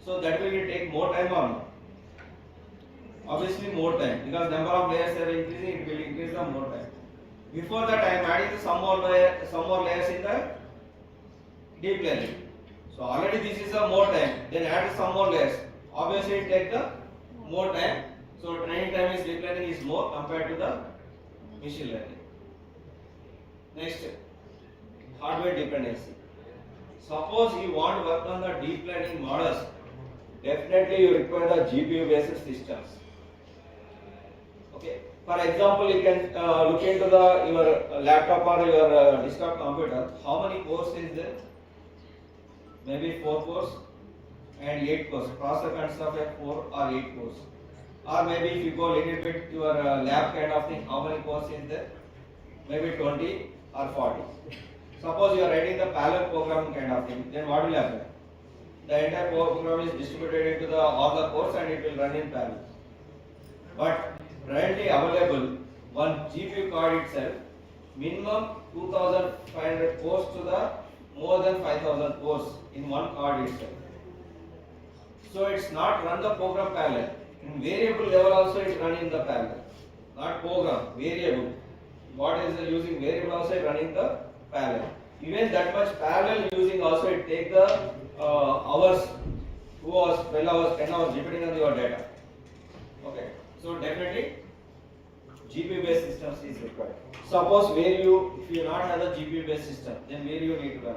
So that will take more time or not? Obviously more time because number of layers are increasing, it will increase the more time. Before that I am adding some more layers in the deep learning. So already this is a more time. Then add some more layers. Obviously it takes the more time. So training time is deep learning is more compared to the machine learning. Next, hardware dependency. Suppose you want to work on the deep learning models, definitely you require the GPU based systems. Okay. For example, you can look into your laptop or your desktop computer. How many cores is there? Maybe 4 cores and 8 cores. Processor consists of 4 or 8 cores. Or maybe if you go a little bit your lab kind of thing, how many cores is there? Maybe 20 or 40. Suppose you are writing the parallel program kind of thing, then what will happen? the entire program is distributed into all the cores and it will run in parallel. But currently available one GPU card itself, minimum 2500 cores to the more than 5000 cores in one card itself. So it's not run the program parallel. In variable level also it run in the parallel. Not program, variable. What is the using variable also it running the parallel. Even that much parallel using also it take the hours, 2 hours, 12 hours, 10 hours depending on your data. Okay. So definitely GPU based systems is required. Suppose if you not have a GPU based system, then where you need to run.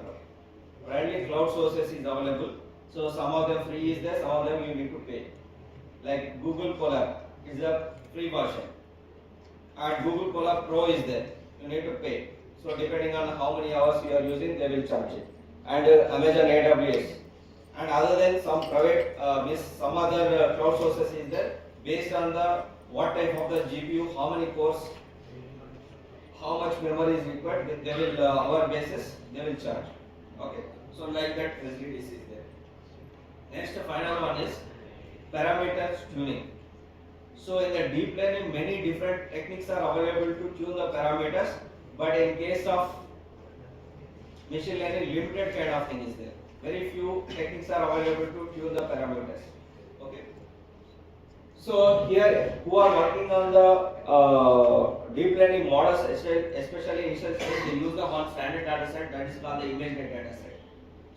Currently cloud sources is available. So some of them free is there, some of them you need to pay. Like Google Colab is a free version, and Google Colab Pro is there. You need to pay. So depending on how many hours you are using, they will charge it. And Amazon AWS. And other than some private, some other cloud sources is there. Based on the what type of the GPU, how many cores, how much memory is required, they will our basis they will charge. Okay, so like that facilities is there. Next final one is parameters tuning. So in the deep learning, many different techniques are available to tune the parameters, but in case of machine learning, limited kind of thing is there. Very few techniques are available to tune the parameters. Okay. So here, who are working on the deep learning models, especially initial stage, they use the one standard data set that is called the ImageNet data set.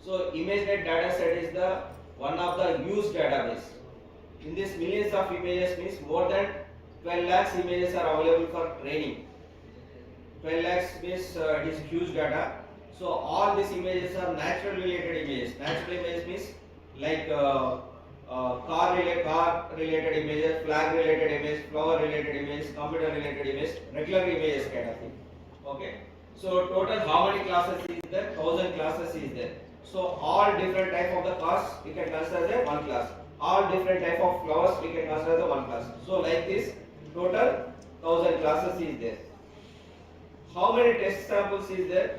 So ImageNet data set is the one of the used database. In this millions of images means more than 12 lakhs images are available for training. 12 lakhs means it is huge data. So all these images are natural related images. Natural images means like car related images, flag related image, flower related image, computer related image, regular images kind of thing. Okay. So total how many classes is there? 1000 classes is there. So all different type of the cars we can consider as one class. All different type of flowers we can consider as one class. So like this total 1000 classes is there. How many test samples is there?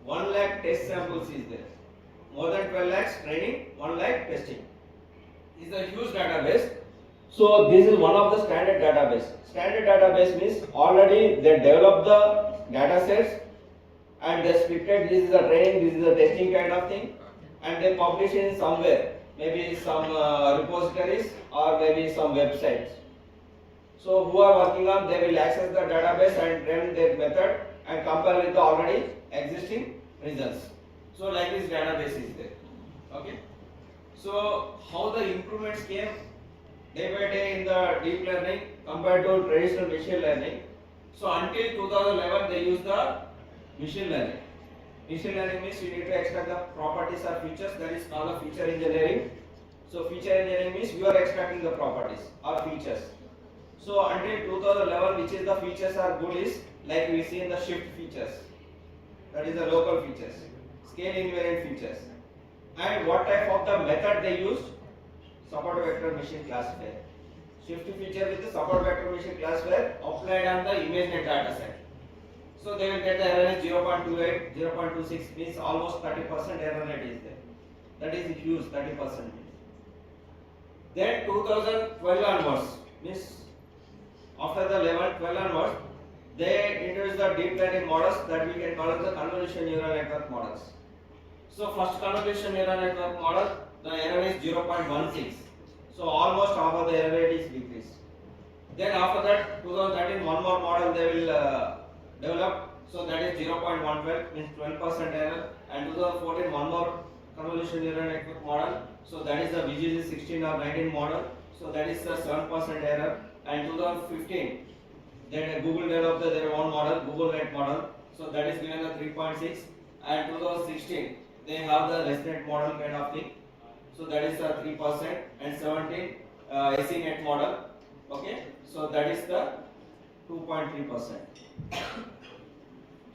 1 lakh test samples is there. More than 12 lakhs training, 1 lakh testing. This is a huge database. So this is one of the standard database. Standard database means already they develop the data sets and they splitted. This is a training, this is a testing kind of thing, and they publish it in somewhere, maybe some repositories or maybe some websites. So who are working on, they will access the database and run their method and compare with the already existing results. So like this database is there. Okay. So how the improvements came day by day in the deep learning compared to traditional machine learning. So until 2011 they use the machine learning. Machine learning means you need to extract the properties or features, that is called the feature engineering. So feature engineering means you are extracting the properties or features. So until 2011, which is the features are good is like we see in the shift features, that is the local features, scale invariant features. And what type of the method they use? Support vector machine classifier. Shift feature with the support vector machine classifier applied on the ImageNet data set. So they will get the error rate 0.28, 0.26 means almost 30% error rate is there. That is huge, 30%. Then 2012 onwards means after the level 12 onwards, they introduce the deep learning models that we can call as the convolution neural network models. So first convolution neural network model, the error is 0.16. So almost half of the error rate is decreased. Then after that, 2013, one more model they will develop. So that is 0.112 means 12% error. And 2014, one more convolution neural network model. So that is the Vjit 16 or 19 model. So that is the 7% error. And 2015, then Google developed their own model, Google Net model. So that is given the 3.6. And 2016, they have the ResNet model kind of thing. So that is the 3%. And 17, SESSION-2 model. Okay. So that is the 2.3%.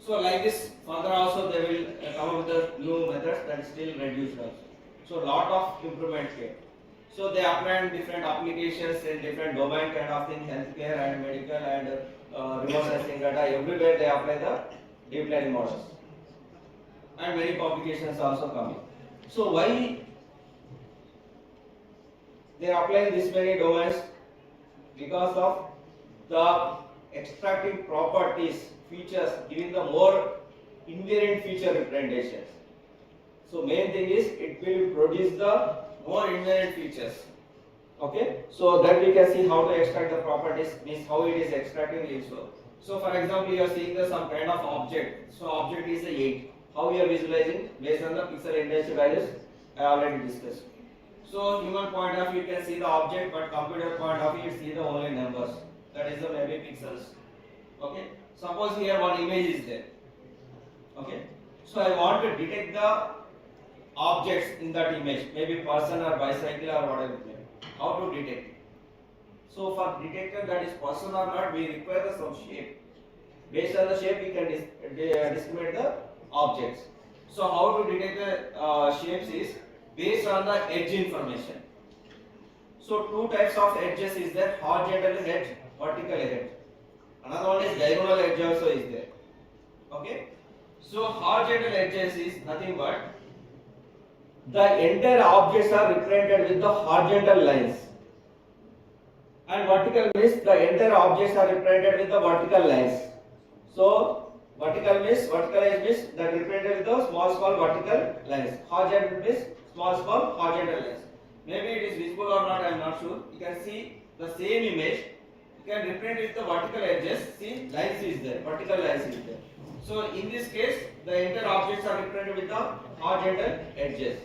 So like this, further also they will come up with the new methods that still reduced also. So lot of improvement came. So they applied different applications in different domain kind of thing, healthcare and medical and remote sensing data. Everywhere they apply the deep learning models. And many publications also coming. So why they are applying this many domains because of the extracting properties, features, giving the more invariant feature representations. So main thing is it will produce the more invariant features. Okay, so that we can see how to extract the properties, means how it is extracting also. So for example, you are seeing the some kind of object. So object is a 8. How we are visualizing based on the pixel intensity values I already discussed. So human point of view you can see the object, but computer point of view you see the only numbers. That is the maybe pixels. Okay. Suppose here one image is there. Okay. So I want to detect the objects in that image, maybe person or bicycle or whatever. How to detect it? So for detector that is person or not, we require some shape. Based on the shape, we can discriminate the objects. So how to detect the shapes is based on the edge information. So two types of edges is there: horizontal edge, vertical edge. Another one is diagonal edge also is there. Okay. So horizontal edges is nothing but the entire objects are represented with the horizontal lines, and vertical means the entire objects are represented with the vertical lines. So vertical edge means that represented with the small vertical lines. Horizontal means small horizontal lines. Maybe it is visible or not, I am not sure. You can see the same image. You can represent with the vertical edges. See, lines is there, vertical lines is there. So in this case, the entire objects are represented with the horizontal edges.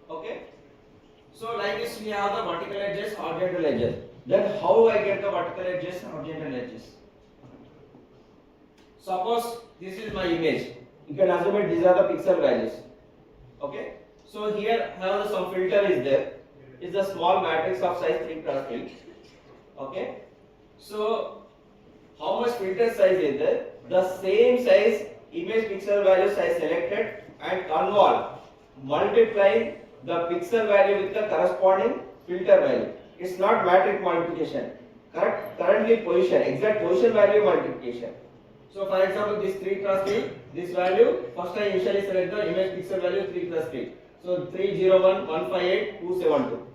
Okay. So like this, we have the vertical edges, horizontal edges. Then how I get the vertical edges, horizontal edges? Suppose this is my image. You can assume it these are the pixel values. Okay. So here have some filter is there. It's a small matrix of size 3 cross 3. Okay. So how much filter size is there? The same size image pixel values I selected and convolve, multiplying the pixel value with the corresponding filter value. It's not matrix multiplication. Currently position, exact position value multiplication. So for example, this 3 cross 3, this value, first I initially select the image pixel value 3 cross 3. So 301, 158, 272.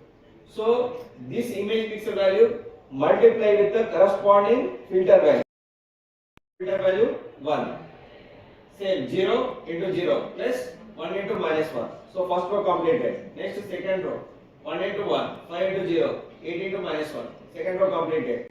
So this image pixel value multiply with the corresponding filter value. Filter value 1. Same 0 into 0 plus 1 into minus 1. So first row completed. Next second row 1 into 1, 5 into 0, 8 into minus 1. Second row completed.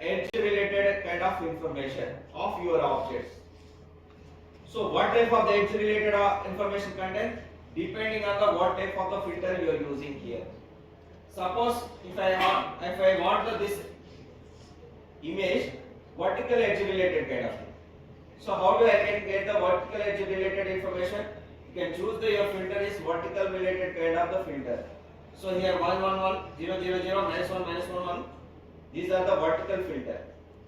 Edge related kind of information of your objects. So what type of the edge related information content? Depending on the what type of the filter you are using here. Suppose if I want this image vertical edge related kind of thing. So how do I can get the vertical edge related information? You can choose your filter is vertical related kind of the filter. So here 1 1 1 0 0 0 minus 1 minus 1 1. These are the vertical filter.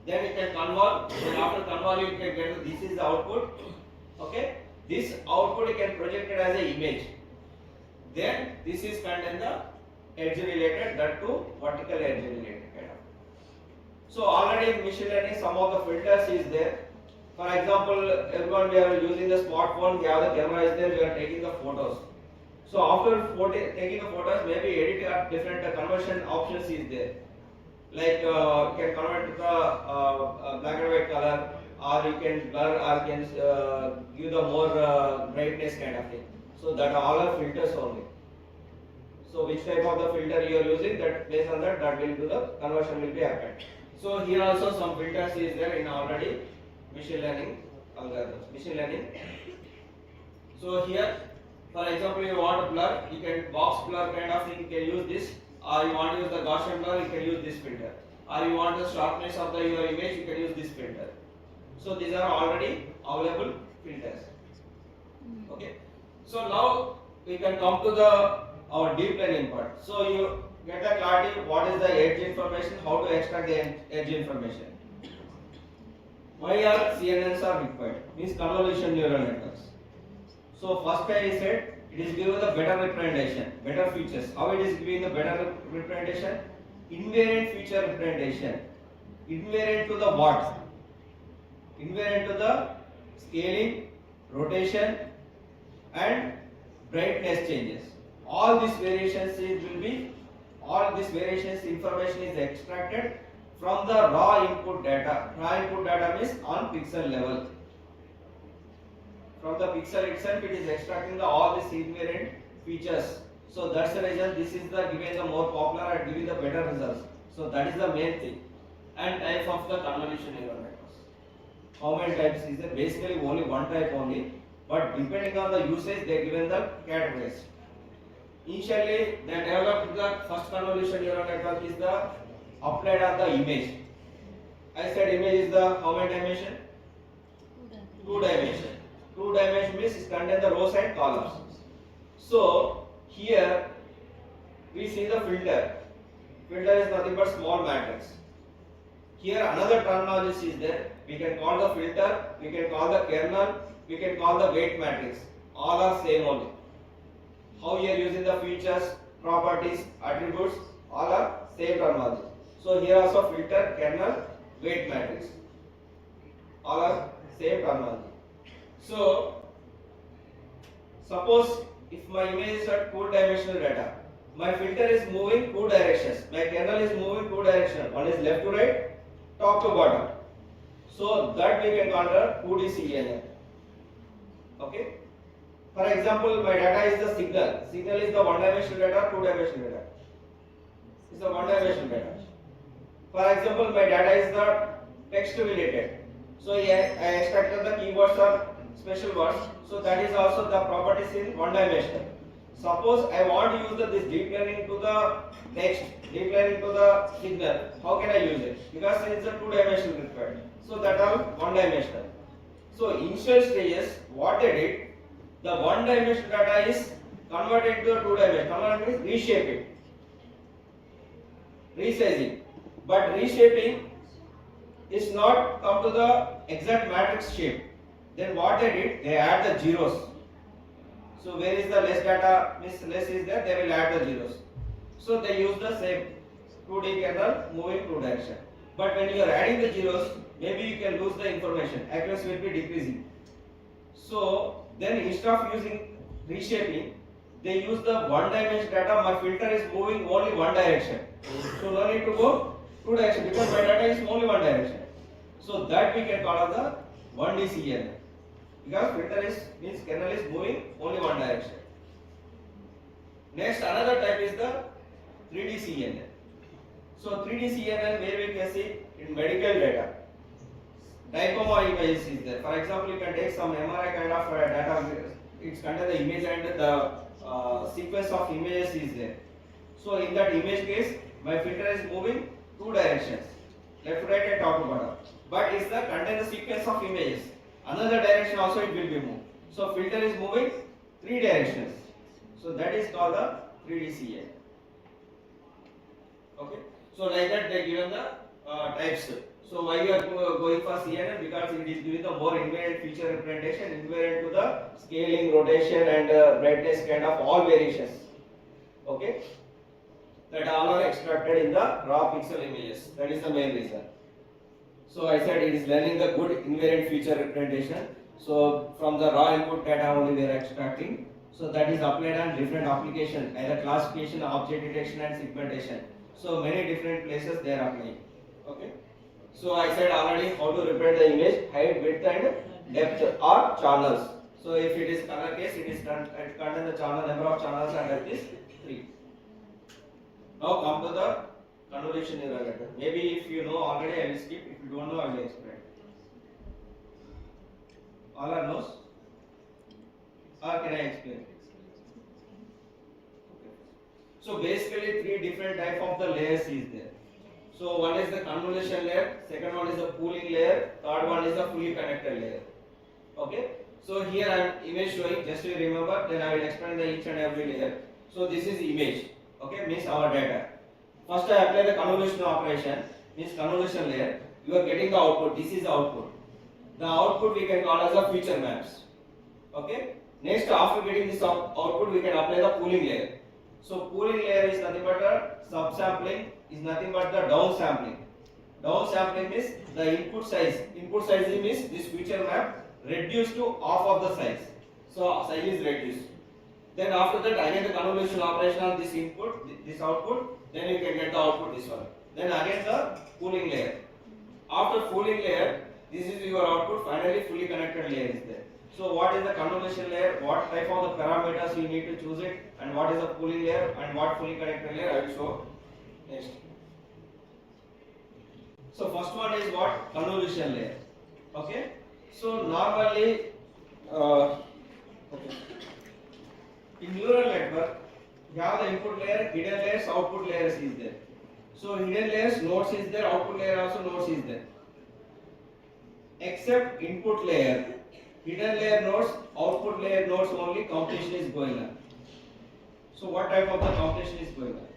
Then you can convolve. Then after convolve you can get this is the output. Okay. This output you can project it as an image. Then this is contain the edge related, that to vertical edge related kind of. So already in machine learning some of the filters is there. For example, everyone we are using the smartphone, we have the camera is there, we are taking the photos. So after taking the photos, maybe edit different conversion options is there. Like you can convert to the black and white color, or you can blur, or you can give the more brightness kind of thing. So that all are filters only. So which type of the filter you are using, that based on that will do the conversion will be happened. So here also some filters is there in already machine learning algorithms, machine learning. So here, for example, you want to blur, you can box blur kind of thing, you can use this, or you want to use the Gaussian blur, you can use this filter. or you want the sharpness of your image, you can use this filter. So these are already available filters. Okay. So now we can come to our deep learning part. So you get the clarity what is the edge information, how to extract the edge information. Why are CNNs are required? Means convolution neural networks. So first I said it is giving the better representation, better features. How it is giving the better representation? Invariant feature representation. Invariant to the what? Invariant to the scaling, rotation, and brightness changes. All these variations information is extracted from the raw input data. Raw input data means on pixel level. From the pixel itself, it is extracting all these invariant features. So that's the reason this is the giving the more popular and giving the better results. So that is the main thing. And type of the convolution neural networks. How many types is there? Basically only one type only. But depending on the usage, they are given the categories. Initially, they developed the first convolution neural network is the applied on the image. I said image is the how many dimension? 2 dimension. 2 dimension means it contains the rows and columns. So here we see the filter. Filter is nothing but small matrix. Here another terminology is there. We can call the filter, we can call the kernel, we can call the weight matrix. All are same only. How we are using the features, properties, attributes, all are same terminology. So here also filter, kernel, weight matrix. All are same terminology. So suppose if my image is at 2-dimensional data, my filter is moving 2 directions. My kernel is moving 2 directions. One is left to right, top to bottom. So that we can consider 2D CNN. Okay. For example, my data is the signal. Signal is the 1-dimensional data, 2-dimensional data. It's the 1-dimensional data. For example, my data is the text related. So here I extracted the keywords or special words. So that is also the properties in 1-dimensional. Suppose I want to use this deep learning to the text, deep learning to the signal. How can I use it? Because it is a 2-dimensional required. So that are 1-dimensional. So initial stages, what they did, the 1-dimensional data is converted to a 2-dimensional. Converted means reshaping, resizing. But reshaping is not come to the exact matrix shape. Then what they did, they add the zeros. So where is the less data, means less is there, they will add the zeros. So they use the same 2D kernel moving 2 direction. But when you are adding the zeros, maybe you can lose the information. Accuracy will be decreasing. So then instead of using reshaping, they use the 1-dimensional data. My filter is moving only 1 direction. So no need to go 2 direction because my data is only 1 direction. So that we can call as the 1D CNN. Because filter is means kernel is moving only 1 direction. Next another type is the 3D CNN. So 3D CNN where we can see in medical data. Dicoma images is there. For example, you can take some MRI kind of data. It's contain the image and the sequence of images is there. So in that image case, my filter is moving 2 directions, left, right, and top to bottom. But it's the contain the sequence of images. Another direction also it will be moved. So filter is moving 3 directions. So that is called the 3D CA. Okay. So like that they given the types. So why you are going for CNN? Because it is giving the more invariant feature representation, invariant to the scaling, rotation, and brightness kind of all variations. Okay. That all are extracted in the raw pixel images. That is the main reason. So I said it is learning the good invariant feature representation. So from the raw input data only we are extracting. So that is applied on different applications, either classification, object detection, and segmentation. So many different places they are applying. Okay. So I said already how to represent the image, height, width, and depth or channels. So if it is color case, it contain the channel number of channels and that is 3. Now come to the convolution neural network. Maybe if you know already, I will skip. If you don't know, I will explain. All are knows? Or can I explain? Okay. So basically, 3 different type of the layers is there. So one is the convolution layer, second one is the pooling layer, third one is the fully connected layer. Okay. So here I am image showing, just to remember, then I will explain the each and every layer. So this is image, okay, means our data. First I apply the convolution operation, means convolution layer. You are getting the output. This is the output. The output we can call as the feature maps. Okay. Next, after getting this output, we can apply the pooling layer. So pooling layer is nothing but a subsampling, is nothing but the downsampling. Downsampling means the input size. Input size means this feature map reduced to half of the size. So size is reduced. Then after that, again the convolution operation on this input, this output, then you can get the output this one. Then again the pooling layer. After pooling layer, this is your output. Finally, fully connected layer is there. So what is the convolution layer? What type of the parameters you need to choose it, and what is the pooling layer, and what fully connected layer I will show next. So first one is what? Convolution layer. Okay. So normally, okay. In neural network, you have the input layer, hidden layers, output layers is there. So hidden layers, nodes is there, output layer also nodes is there. Except input layer, hidden layer nodes, output layer nodes only computation is going on. So what type of the computation is going on?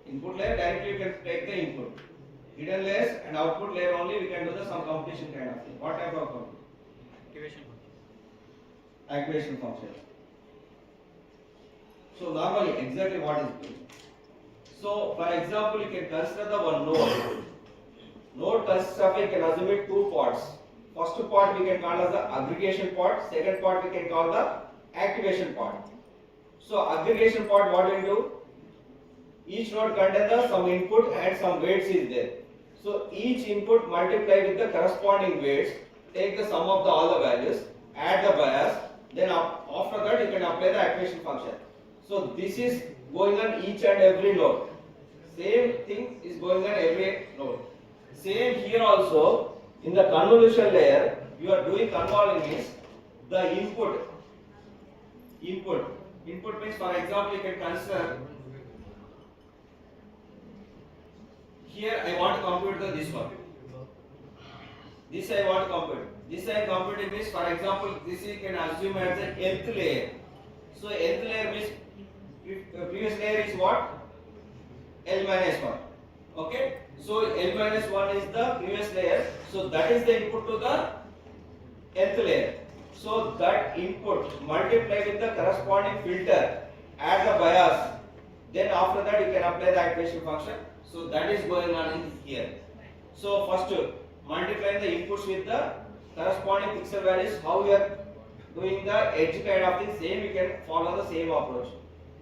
Input layer directly you can take the input. Hidden layers and output layer only we can do the some computation kind of thing. What type of computation? Activation function. Activation function. So normally exactly what is doing. So for example, you can consider the one node. Node consists of, you can assume it two parts. First part we can call as the aggregation part. Second part we can call the activation part. So aggregation part, what will do? Each node contains some input and some weights is there. So each input multiply with the corresponding weights. Take the sum of all the values, add the bias. Then after that you can apply the activation function. So this is going on each and every node. Same thing is going on every node. Same here also, in the convolution layer, you are doing convolving means the input means, for example, you can consider here I want to compute this one. This I want to compute. This I compute means, for example, this you can assume as the nth layer. So nth layer means previous layer is what? L minus 1. Okay. So L minus 1 is the previous layer. So that is the input to the nth layer. So that input multiply with the corresponding filter, add the bias. Then after that you can apply the activation function. So that is going on in here. So first multiplying the inputs with the corresponding pixel values. How we are doing the edge kind of thing, same we can follow the same approach.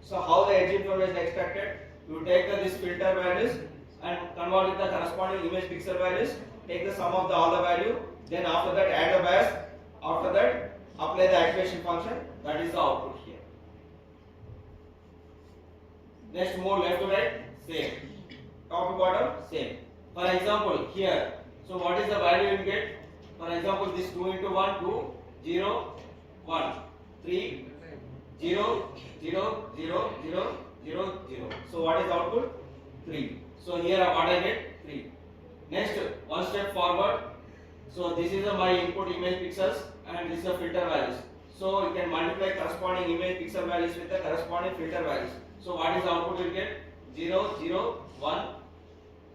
So how the edge information extracted? You take this filter values and convert with the corresponding image pixel values. Take the sum of all the value. Then after that add the bias. After that apply the activation function. That is the output here. Next move left to right, same. Top to bottom, same. For example, here, so what is the value you get? For example, this 2 into 1, 2, 0, 1, 3, 0, 0, 0, 0, 0, 0. So what is output? 3. So here what I get? 3. Next, one step forward. So this is my input image pixels and this is the filter values. So you can multiply corresponding image pixel values with the corresponding filter values. So what is the output you get? 0, 0, 1,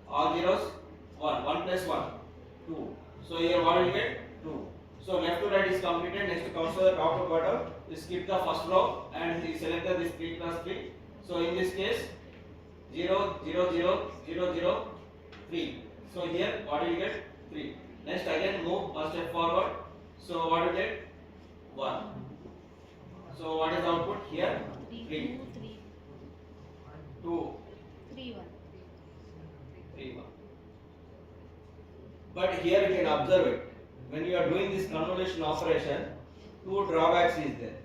all zeros, 1, 1 plus 1, 2. So here what will you get? 2. So left to right is completed. Next comes to the top to bottom. You skip the first row and you select this 3 plus 3. So in this case 0, 0, 0, 0, 0, 3. So here what will you get? 3. Next again move one step forward. So what will you get? 1. So what is the output here? 3. 2. 3, 1. 3, 1. But here you can observe it. When you are doing this convolution operation, two drawbacks is there.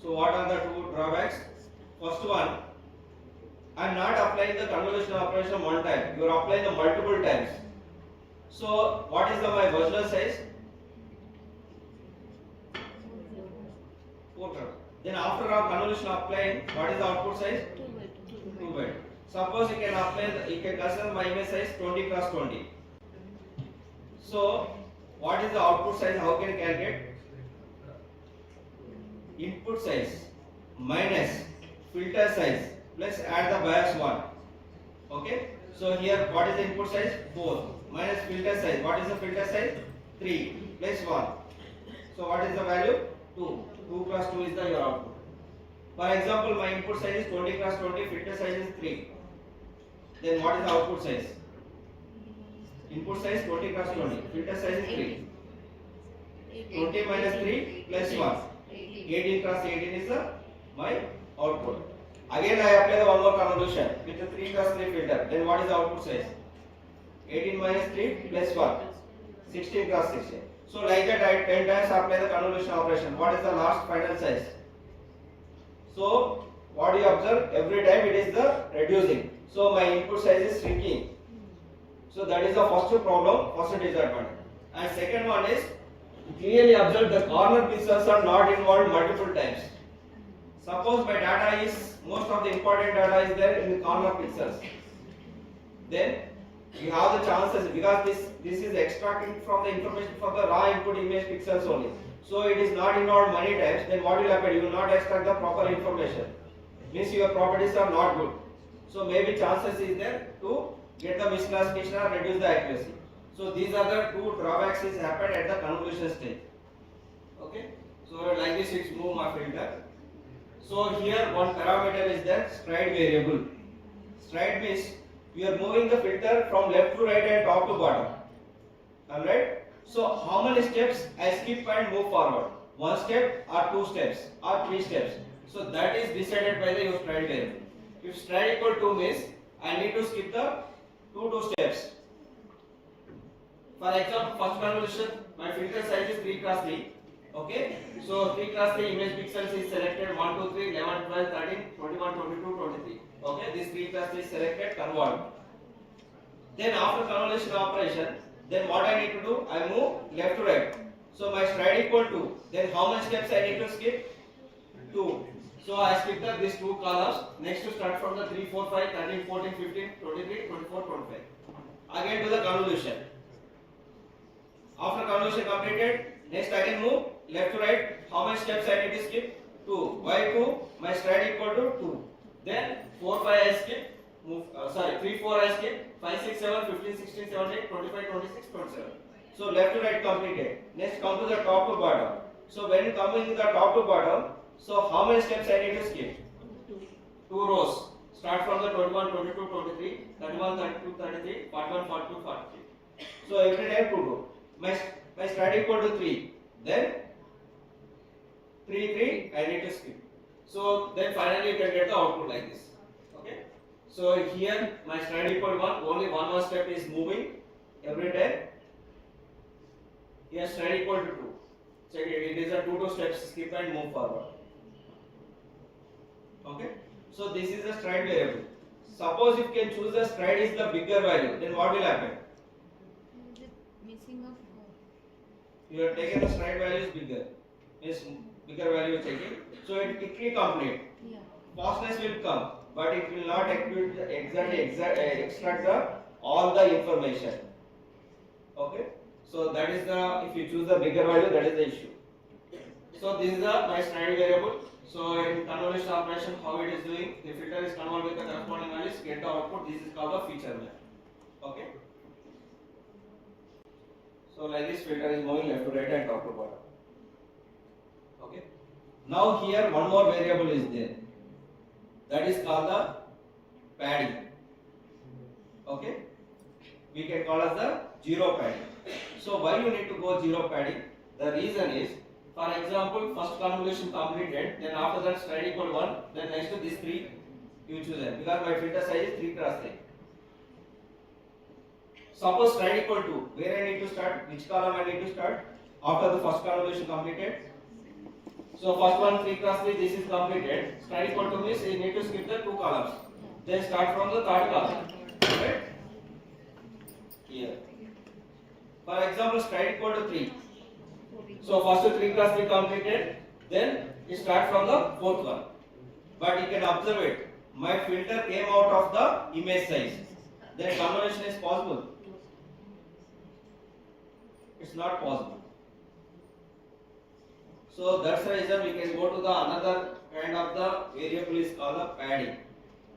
So what are the two drawbacks? First one, I am not applying the convolution operation one time. You are applying the multiple times. So what is my virtual size? 4. Then after our convolution applying, what is the output size? 2 by 2. 2 by 2. Suppose you can apply, you can consider my image size 20 cross 20. So, what is the output size? How can you calculate? Input size minus filter size plus add the bias 1. Okay. So here, what is the input size? 4 minus filter size. What is the filter size? 3 plus 1. So what is the value? 2. 2 cross 2 is the your output. For example, my input size is 20 cross 20, filter size is 3. Then what is the output size? Input size 20 cross 20, filter size is 3. 20 minus 3 plus 1. 18 cross 18 is the my output. Again I apply the one more convolution with the 3 cross 3 filter. Then what is the output size? 18 minus 3 plus 1. 16 cross 16. So like that I 10 times apply the convolution operation. What is the last final size? So what you observe, every time it is the reducing. So my input size is shrinking. So that is the first problem, first disadvantage. And second one is, clearly observe the corner pixels are not involved multiple times. Suppose my data is, most of the important data is there in the corner pixels. Then you have the chances, because this is extracting from the information from the raw input image pixels only. So it is not involved many times. Then what will happen? You will not extract the proper information. Means your properties are not good. So maybe chances is there to get the misclassification or reduce the accuracy. So these are the two drawbacks is happened at the convolution stage. Okay. So like this it's move my filter. So here one parameter is the stride variable. Stride means you are moving the filter from left to right and top to bottom. Alright. So how many steps I skip and move forward? 1 step or 2 steps or 3 steps. So that is decided by the your stride variable. If stride equal to means I need to skip the 2 steps. For example, first convolution, my filter size is 3 cross 3. Okay. So 3 cross 3 image pixels is selected 1, 2, 3, 11, 12, 13, 21, 22, 23. Okay. This 3 cross 3 is selected, convert. Then after convolution operation, then what I need to do? I move left to right. So my stride equal to, then how many steps I need to skip? 2. So I skip these 2 columns. Next to start from the 3, 4, 5, 13, 14, 15, 23, 24, 25. Again to the convolution. After convolution completed, next again move left to right. How many steps I need to skip? 2. Why 2? My stride equal to 2. Then 4, 5 I skip. Move, 3, 4 I skip. 5, 6, 7, 15, 16, 17, 25, 26, 27. So left to right completed. Next come to the top to bottom. So when you come in the top to bottom, so how many steps I need to skip? 2 rows. Start from the 21, 22, 23, 31, 32, 33, 41, 42, 43. So every time 2 rows. My stride equal to 3. Then 3, 3 I need to skip. So then finally you can get the output like this. Okay. So here my stride equal to 1. Only one more step is moving every time. Here stride equal to 2. So it is a 2 steps, skip and move forward. Okay. So this is the stride variable. Suppose if you can choose the stride is the bigger value, then what will happen? Missing of You have taken the stride value is bigger. Is bigger value taken. So it quickly complete. yeah. Fastness will come, but it will not extract all the information. Okay. So that is the, if you choose the bigger value, that is the issue. So this is the my stride variable. So in convolution operation, how it is doing? The filter is convolved with the corresponding values, get the output. This is called the feature map. Okay. So like this filter is moving left to right and top to bottom. Okay. Now here one more variable is there. That is called the padding. Okay. We can call as the zero padding. So why you need to go zero padding? The reason is, for example, first convolution completed, then after that stride equal 1, then next to this 3 you choose it, because my filter size is 3 cross 3. Suppose stride equal 2, where I need to start, which column I need to start after the first convolution completed. So first one 3 cross 3, this is completed. Stride equal 2 means you need to skip the 2 columns. Then start from the third column. Right? Here. For example, stride equal to 3. So first 3 cross 3 completed, then you start from the fourth one. But you can observe it. my filter came out of the image size, then convolution is possible? It's not possible. So that's the reason we can go to the another kind of the variable is called the padding.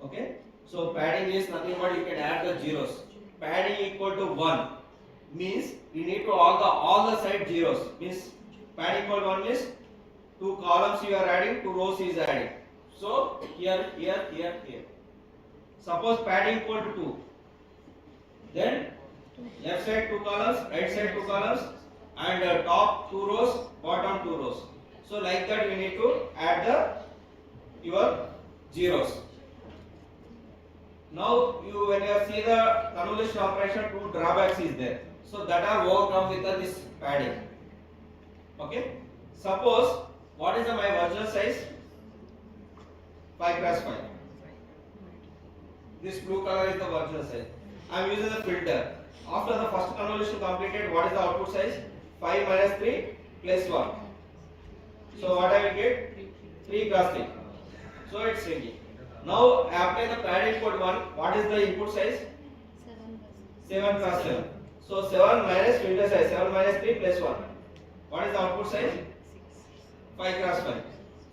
Okay. So padding is nothing but you can add the zeros. Padding equal to 1 means we need to all the side zeros. Means padding equal to 1 means 2 columns you are adding, 2 rows is adding. So here. Suppose padding equal to 2. Then left side 2 columns, right side 2 columns, and top 2 rows, bottom 2 rows. So like that we need to add your zeros. Now when you see the convolution operation, 2 drawbacks is there. So that are overcome with this padding. Okay. Suppose what is my virtual size? 5 cross 5. This blue color is the virtual size. I am using the filter. After the first convolution completed, what is the output size? 5 minus 3 plus 1. So what I will get? 3 cross 3. So it's shrinking. Now apply the padding code 1. What is the input size? 7 cross 7. So 7 minus filter size. 7 minus 3 plus 1. What is the output size? 5 cross 5.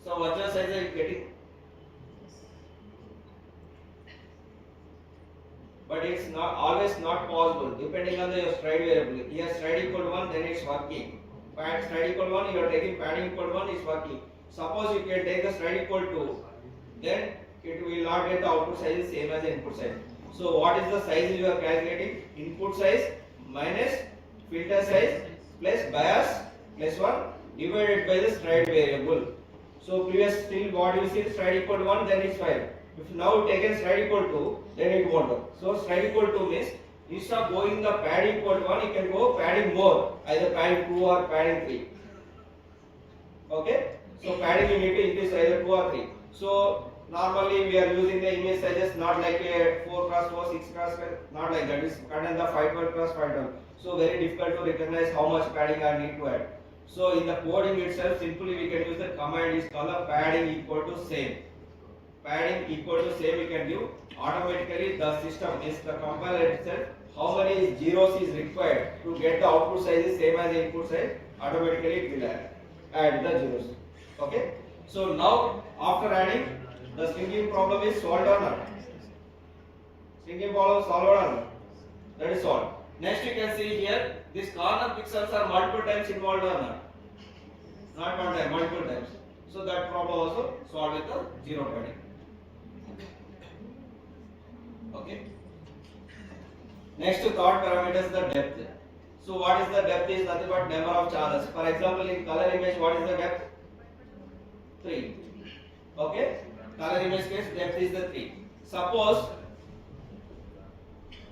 So virtual size I am getting. But it's not always not possible depending on your stride variable. Here stride equal to 1, then it's working. Stride equal to 1, you are taking padding equal to 1, it's working. Suppose you can take the stride equal to 2, then it will not get the output size same as the input size. So what is the size you are calculating? Input size minus filter size plus bias plus 1 divided by the stride variable. So previous still what you see stride equal to 1, then it's 5. If now taken stride equal to, then it won't work. So stride equal to means instead of going the padding equal to 1, you can go padding more, either padding 2 or padding 3. Okay? So padding you need to increase either 2 or 3. So normally we are using the image sizes not like a 4 cross 4, 6 cross 5, not like that. It's cut in the 512 cross 512. So very difficult to recognize how much padding I need to add. So in the coding itself, simply we can use the command is called the padding equal to same. Padding equal to same we can give. Automatically the system is the compiler itself. How many zeros is required to get the output size is same as the input size? Automatically it will add the zeros. Okay. So now after adding, the stringing problem is solved or not? Stringing problem solved or not? That is solved. Next you can see here, these corner pixels are multiple times involved or not? Not one time, multiple times. So that problem also solved with the zero padding. Okay. Next third parameter is the depth. So what is the depth is nothing but number of channels. For example, in color image, what is the depth? 3. Okay. Color image case depth is the 3. Suppose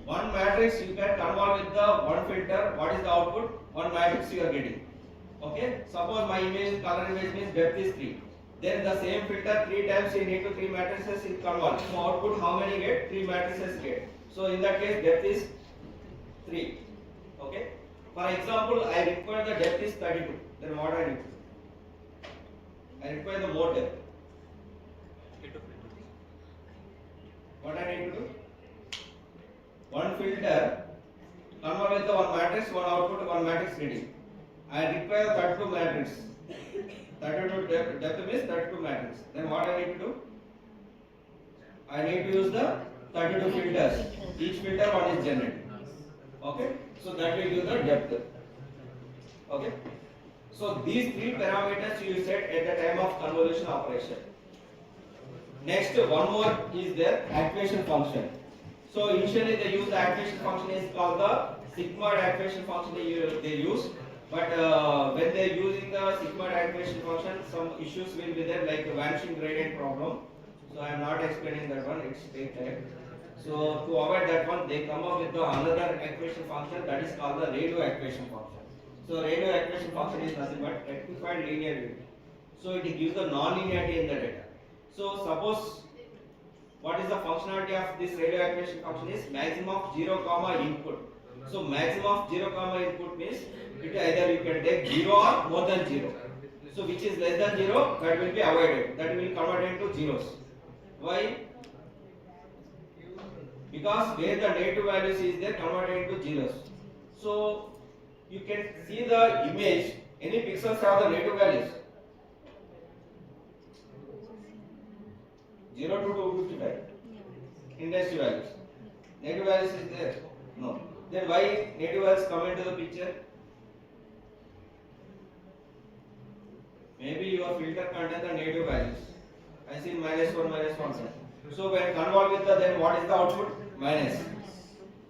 one matrix you can convert with the one filter. What is the output? One matrix you are getting. Okay. Suppose my image color image means depth is 3. Then the same filter 3 times you need to 3 matrices in convert. So output how many get? 3 matrices get. So in that case depth is 3. Okay. For example, I require the depth is 32. Then what I need? I require the more depth. What I need to do? One filter convert with the one matrix, one output, one matrix reading. I require 32 matrix. 32 depth means 32 matrix. Then what I need to do? I need to use the 32 filters. Each filter one is generated. Okay. So that will give the depth. Okay. So these 3 parameters you set at the time of convolution operation. Next one more is their activation function. So initially they use the activation function is called the sigmoid activation function they use. But when they are using the sigmoid activation function, some issues will be there like the vanishing gradient problem. So I am not explaining that one, it's take time. So to avoid that one, they come up with another activation function that is called the radio activation function. So radio activation function is nothing but rectified linearity. So it gives the non-linearity in the data. So suppose what is the functionality of this radio activation function is maximum of 0 comma input. So maximum of 0 comma input means it either you can take 0 or more than 0. So which is less than 0, that will be avoided. That will convert into zeros. Why? because where the negative values is there converted into zeros. So you can see the image, any pixels have the negative values. 0 to 255 intensity values. Negative values is there? No. Then why negative values come into the picture? Maybe your filter contains the negative values. I see -1, -1. So when convolve with the, then what is the output? Minus.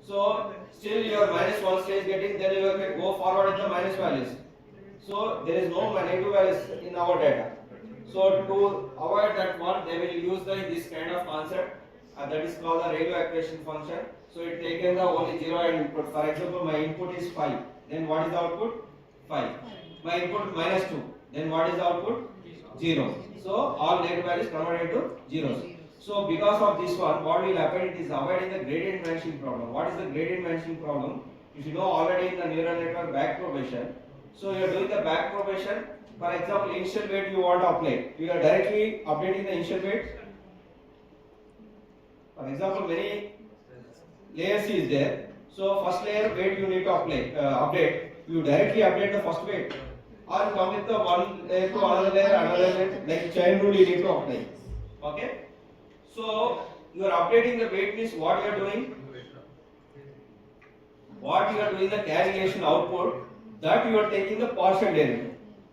So still your -1 stage getting, then you can go forward with the minus values. So there is no negative values in our data. So to avoid that one, they will use this kind of concept that is called the radio activation function. So it taken the only 0 and input. For example, my input is 5. Then what is the output? 5. My input -2. Then what is the output? 0. So all negative values converted into zeros. So because of this one, what will happen? It is avoiding the gradient vanishing problem. What is the gradient vanishing problem? If you know already in the neural network back propagation. So you are doing the back propagation. For example, initial weight you want to apply. You are directly updating the initial weight. For example, many layers is there. So first layer weight you need to apply, update. You directly update the first weight, or come with the one layer to another layer, like chain rule you need to apply. Okay. So you are updating the weight means what you are doing? What you are doing the calculation output, that you are taking the partial derivative.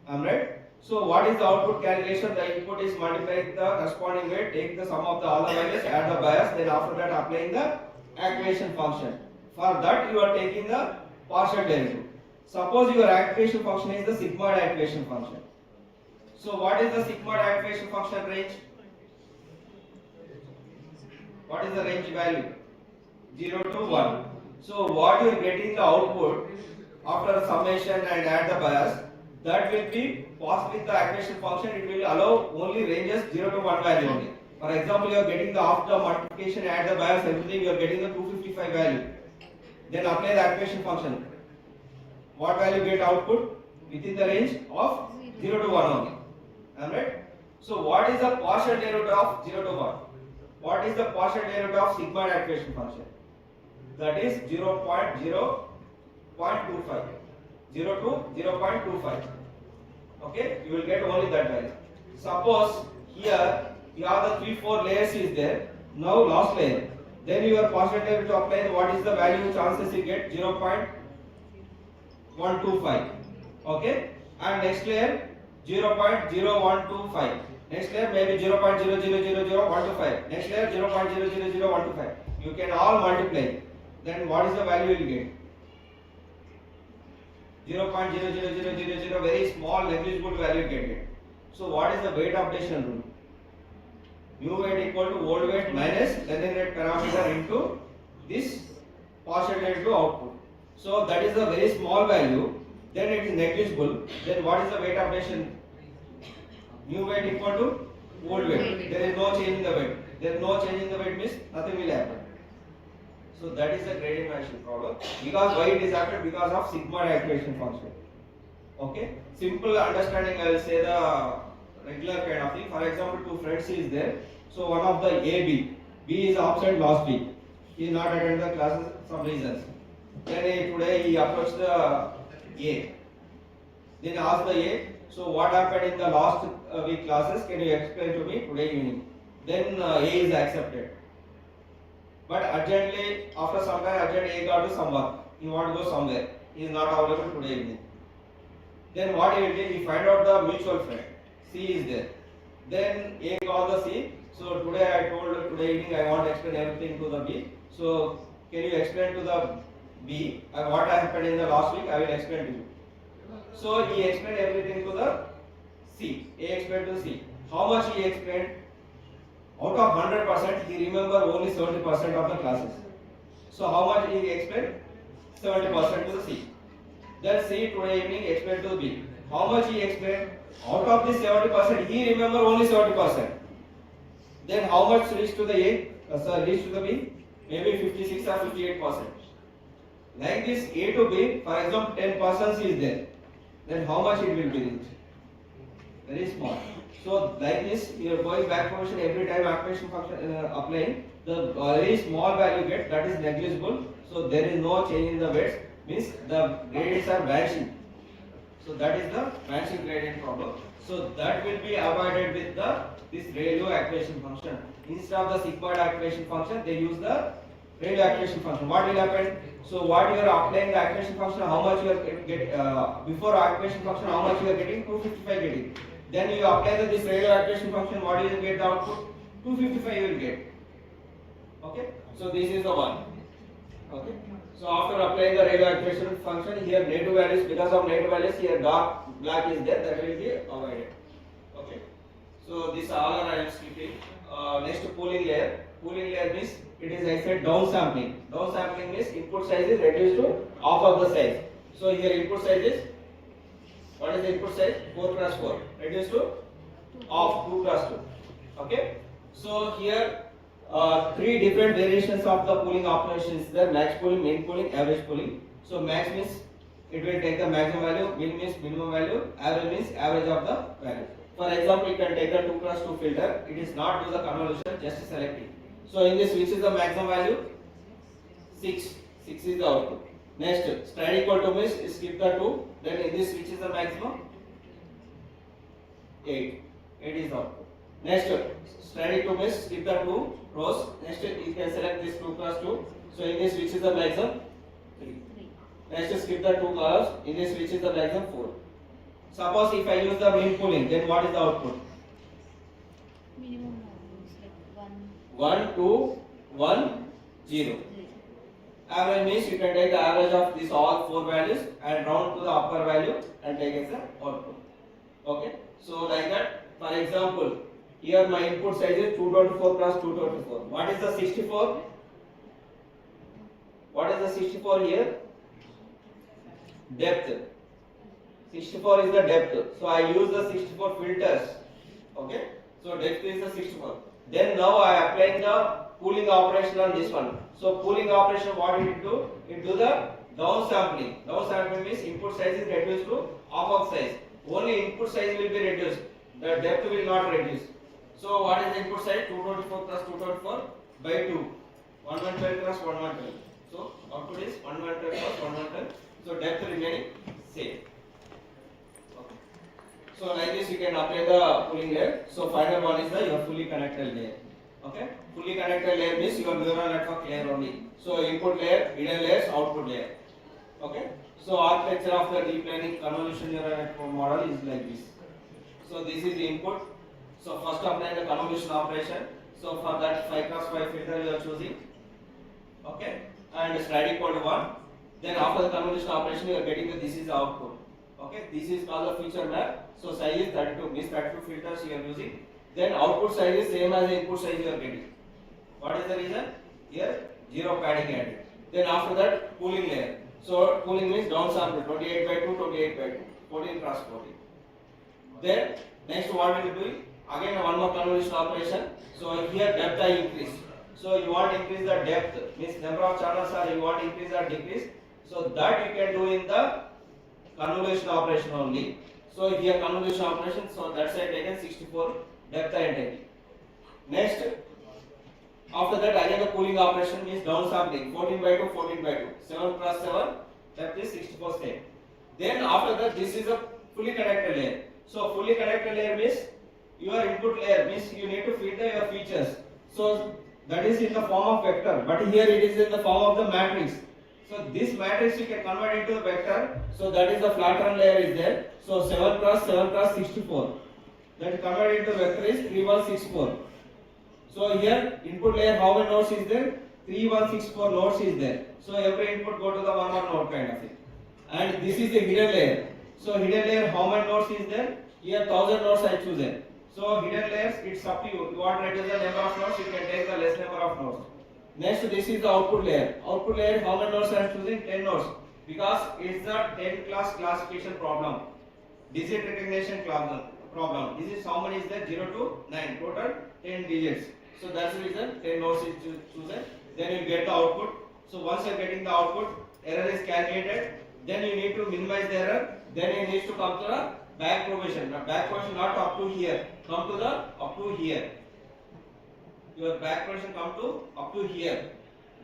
Am right? So what is the output calculation? The input is multiplied the corresponding weight, take the sum of the all the values, add the bias, then after that applying the activation function. For that you are taking the partial derivative. Suppose your activation function is the sigmoid activation function. So what is the sigmoid activation function range? What is the range value? 0 to 1. So what you are getting the output after summation and add the bias, that will be passed with the activation function. It will allow only ranges 0 to 1 value only. For example, you are getting the after multiplication, add the bias, everything, you are getting the 255 value. Then apply the activation function. What value get output? Within the range of 0 to 1 only. Alright? So what is the partial derivative of 0 to 1? What is the partial derivative of sigmoid activation function? That is 0.0.25. 0 to 0.25. Okay, you will get only that value. Suppose here you have the 3-4 layers is there. Now last layer. Then you are partial derivative apply. What is the value chances you get? 0.125. Okay, and next layer 0.0125. Next layer maybe 0.0000125. Next layer 0.0000125. You can all multiply. Then what is the value you will get? 0.00000, very small negligible value get it. So what is the weight updation rule? New weight equal to old weight minus learning rate parameter into this partial derivative output. So that is a very small value. Then it is negligible. Then what is the weight updation? New weight equal to old weight. There is no change in the weight. There is no change in the weight means nothing will happen. So that is the gradient vanishing problem. Because why it is happened? Because of sigmoid activation function. Okay. Simple understanding. I will say the regular kind of thing. For example, two friends is there. So one of the A, B. B is absent last week. He is not attended the classes some reasons. Then today he approached the A. Then asked the A. So what happened in the last week classes? Can you explain to me today evening? Then A is accepted. But urgently, after some time, urgent A got to some work. He want to go somewhere. He is not available today evening. Then what he will do? He find out the mutual friend. C is there. Then A called the C. So today I told today evening I want to explain everything to the B. So can you explain to the B what happened in the last week? I will explain to you. So he explained everything to the C. A explained to C. How much he explained? Out of 100%, he remember only 70% of the classes. So how much he explained? 70% to the C. Then C today evening explained to B. How much he explained? Out of this 70%, he remember only 70%. Then how much reached to the A? Reached to the B? Maybe 56 or 58%. Like this A to B, for example, 10% is there. Then how much it will be reached? very small. So like this, you are going back propagation every time activation function applying. The very small value get, that is negligible. So there is no change in the weights. Means the gradients are vanishing. So that is the vanishing gradient problem. So that will be avoided with this Rayleigh activation function. Instead of the sigmoid activation function, they use the Rayleigh activation function. What will happen? So what you are applying the activation function, how much you are before activation function, how much you are getting? 255 getting. Then you apply this Rayleigh activation function, what you will get the output? 255 you will get. Okay. So this is the one. Okay. So after applying the Rayleigh activation function, here negative values, because of negative values, here dark black is there, that will be avoided. Okay. So this all I am skipping. Next pooling layer. Pooling layer means it is, I said, downsampling. Downsampling means input size is reduced to half of the size. So here input size is, what is the input size? 4 cross 4 reduced to half, 2 cross 2. Okay. So here three different variations of the pooling operations there: max pooling, min pooling, average pooling. So max means it will take the maximum value, min means minimum value, average means average of the value. For example, you can take the 2 cross 2 filter. It is not do the convolution, just selecting. So in this, which is the maximum value? 6. 6 is the output. Next, stand equal to means skip the 2. Then in this, which is the maximum? 8. 8 is the output. Next, stand equal to means skip the 2 rows. Next, you can select this 2 cross 2. So in this, which is the maximum? 3. Next, skip the 2 columns. In this, which is the maximum? 4. Suppose if I use the min pooling, then what is the output? Minimum values like 1, 2, 1, 0. Average means you can take the average of these all 4 values and round to the upper value and take as the output. Okay. So like that, for example, here my input size is 224 plus 224. What is the 64? What is the 64 here? Depth. 64 is the depth. So I use the 64 filters. Okay. So depth is the 64. Then now I am applying the pooling operation on this one. So pooling operation, what it do? It do the downsampling. Downsampling means input size is reduced to half of size. Only input size will be reduced. The depth will not reduce. So what is the input size? 224 plus 224 by 2. 112 plus 112. So output is 112 plus 112. So depth remaining same. Okay. So like this you can apply the pooling layer. So final one is the your fully connected layer. Okay. Fully connected layer means your neural network layer only. So input layer, hidden layers, output layer. Okay. So architecture of the deep learning convolution neural network model is like this. So this is the input. So first apply the convolution operation. So for that 5 cross 5 filter you are choosing. Okay. And slide equal to 1. Then after the convolution operation you are getting the this is the output. Okay. This is called the feature map. So size is 32. Means 32 filters you are using. Then output size is same as the input size you are getting. What is the reason? Here 0 padding added. Then after that pooling layer. So pooling means downsample 28 by 2, 28 by 2, 14 cross 14. Then next what we will do? Again one more convolution operation. So here depth I increase. So you want to increase the depth, means number of channels are you want to increase or decrease. So that you can do in the convolution operation only. So here convolution operation. So that's I taken 64 depth I am taking. Next. After that again the pooling operation means downsampling 14 by 2, 14 by 2, 7 cross 7, that is 64 same. Then after that this is a fully connected layer. So fully connected layer means your input layer means you need to feed your features. So that is in the form of vector, but here it is in the form of the matrix. So this matrix you can convert into a vector. So that is the flattern layer is there. So 7 cross 64. That converted into vector is 3164. So here input layer how many nodes is there? 3164 nodes is there. So every input go to the one node kind of thing. And this is the hidden layer. So hidden layer how many nodes is there? Here 1000 nodes I choose it. So hidden layers it's up to you. You want to reduce the number of nodes, you can take the less number of nodes. Next this is the output layer. Output layer how many nodes I am choosing? 10 nodes. Because it's the 10 class classification problem. Digit recognition problem. This is how many is there? 0 to 9. Total 10 digits. So that's the reason 10 nodes is chosen. Then you get the output. So once you are getting the output, error is calculated. Then you need to minimize the error. Then you need to come to the back propagation. Now back propagation not up to here, come to the up to here. Your back propagation come to up to here.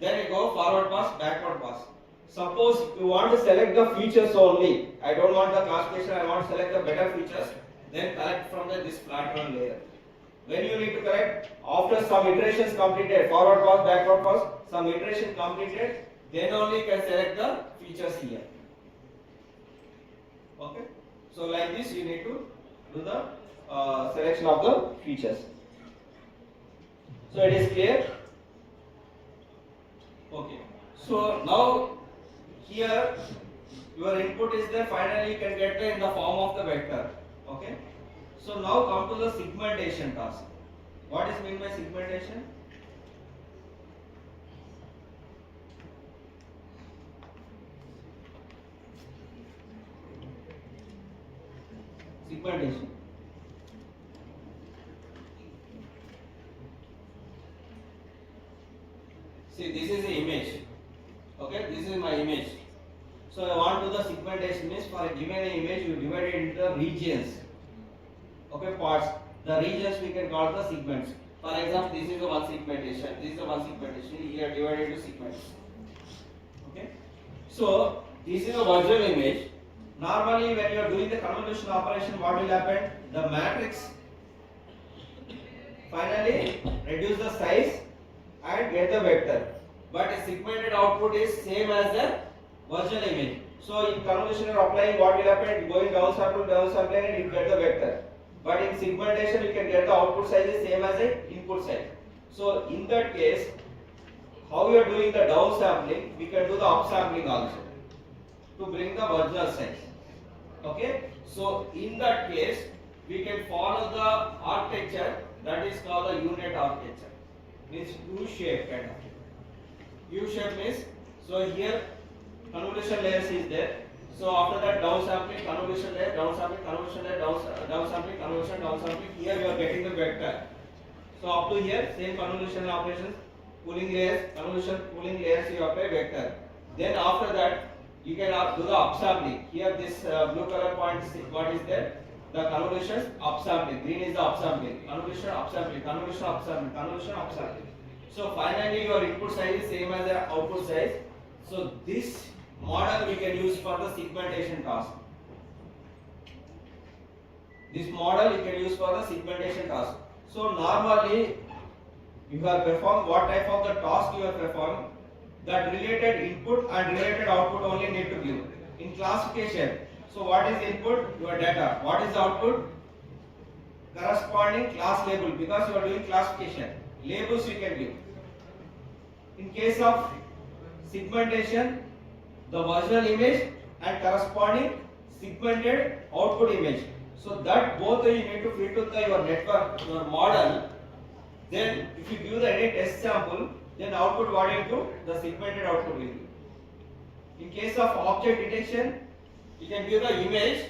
Then you go forward pass, backward pass. Suppose you want to select the features only. I don't want the classification. I want to select the better features. Then collect from this flatten layer. When you need to correct, after some iterations completed, forward pass, backward pass, some iteration completed, then only you can select the features here. Okay. So like this, you need to do the selection of the features. So it is clear. Okay. So now here your input is there. Finally, you can get in the form of the vector. Okay. So now come to the segmentation task. What is meant by segmentation? Segmentation. See, this is the image. Okay, this is my image. So I want to do the segmentation means for a given image, you divide it into regions. Okay, parts. The regions we can call the segments. For example, this is the one segmentation. This is the one segmentation. Here divided into segments. Okay. So this is a virtual image. Normally, when you are doing the convolution operation, what will happen? The matrix finally reduce the size and get the vector. But a segmented output is same as the virtual image. So in convolution, you are applying what will happen? Going downsampling, and you get the vector. But in segmentation, you can get the output size is same as the input size. So in that case, how you are doing the downsampling, we can do the upsampling also to bring the original size. Okay. So in that case, we can follow the architecture that is called the unit architecture. Means U-shape kind of. U-shape means, so here convolution layers is there. So after that downsampling, convolution layer, downsampling, convolution layer, downsampling, convolution, downsampling. Here you are getting the vector. So up to here, same convolution operations, pooling layers, convolution, pooling layers, you apply vector. Then after that, you can do the upsampling. Here this blue color point, what is there? The convolution upsampling. Green is the upsampling. Convolution upsampling. Convolution upsampling. Convolution upsampling. So finally, your input size is same as the output size. So this model we can use for the segmentation task. This model you can use for the segmentation task. So normally you have performed what type of the task you have performed, that related input and related output only need to give. In classification, so what is input? Your data. What is the output? Corresponding class label, because you are doing classification. Labels you can give. In case of segmentation, the virtual image and corresponding segmented output image. So that both you need to fit with your network, your model. Then if you give the any test sample, then output what you do? The segmented output will be. In case of object detection, you can give the image,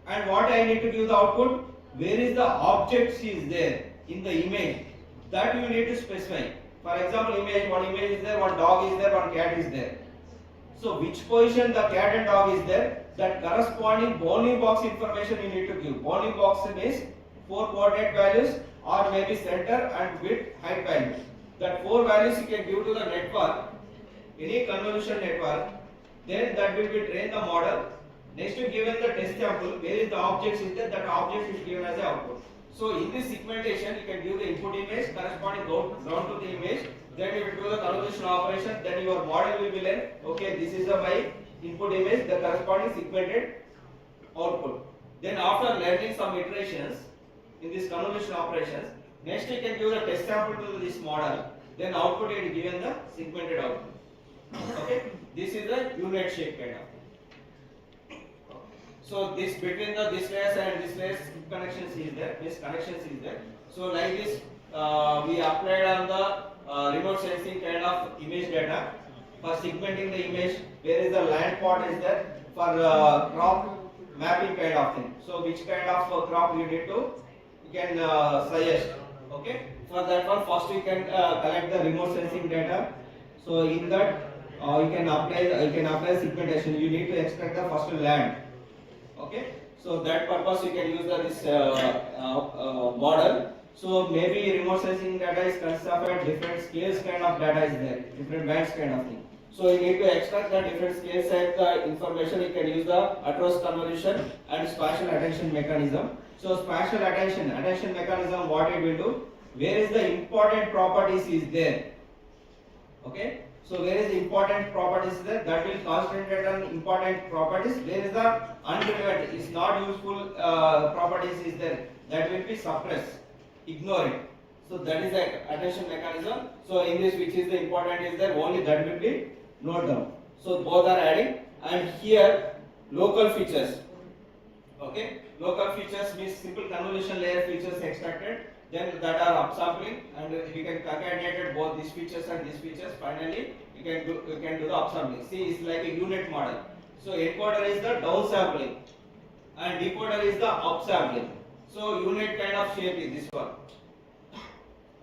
and what I need to give the output? Where is the object is there in the image? That you need to specify. For example, one image is there, one dog is there, one cat is there. So which position the cat and dog is there? That corresponding bounding box information you need to give. Bounding box means 4 coordinate values or maybe center and width, height value. That 4 values you can give to the network, any convolution network. Then that will be train the model. Next you given the test sample, where is the object is there, that object is given as a output. So in this segmentation, you can give the input image corresponding down to the image. Then you will do the convolution operation. Then your model will be learn. Okay, this is my input image, the corresponding segmented output. Then after learning some iterations in this convolution operations, next you can give the test sample to this model. Then output is given the segmented output. Okay, this is the unit shape kind of. So this between the this layers and this layers connections is there. This connections is there. So like this, we applied on the remote sensing kind of image data for segmenting the image. Where is the land part is there for crop mapping kind of thing. So which kind of crop you need to, you can suggest. Okay. For that one, first you can collect the remote sensing data. So in that you can apply segmentation. You need to extract the first land. Okay, so that purpose you can use this model. So maybe remote sensing data is consist of a different scales kind of data is there, different bands kind of thing. So you need to extract the different scales and the information. You can use the address convolution and spatial attention mechanism. So spatial attention mechanism, what it will do? Where is the important properties is there? Okay. So where is the important properties there? That will concentrate on important properties. Where is the unrelevant, is not useful properties is there? That will be suppressed. Ignore it. So that is the attention mechanism. So in this, which is the important is there, only that will be note down. So both are adding, and here local features. Okay, local features means simple convolution layer features extracted, then that are upsampling, and we can concatenate both these features and these features. Finally, you can do the upsampling. See, it's like a unit model. So encoder is the downsampling, and decoder is the upsampling. So unit kind of shape is this one.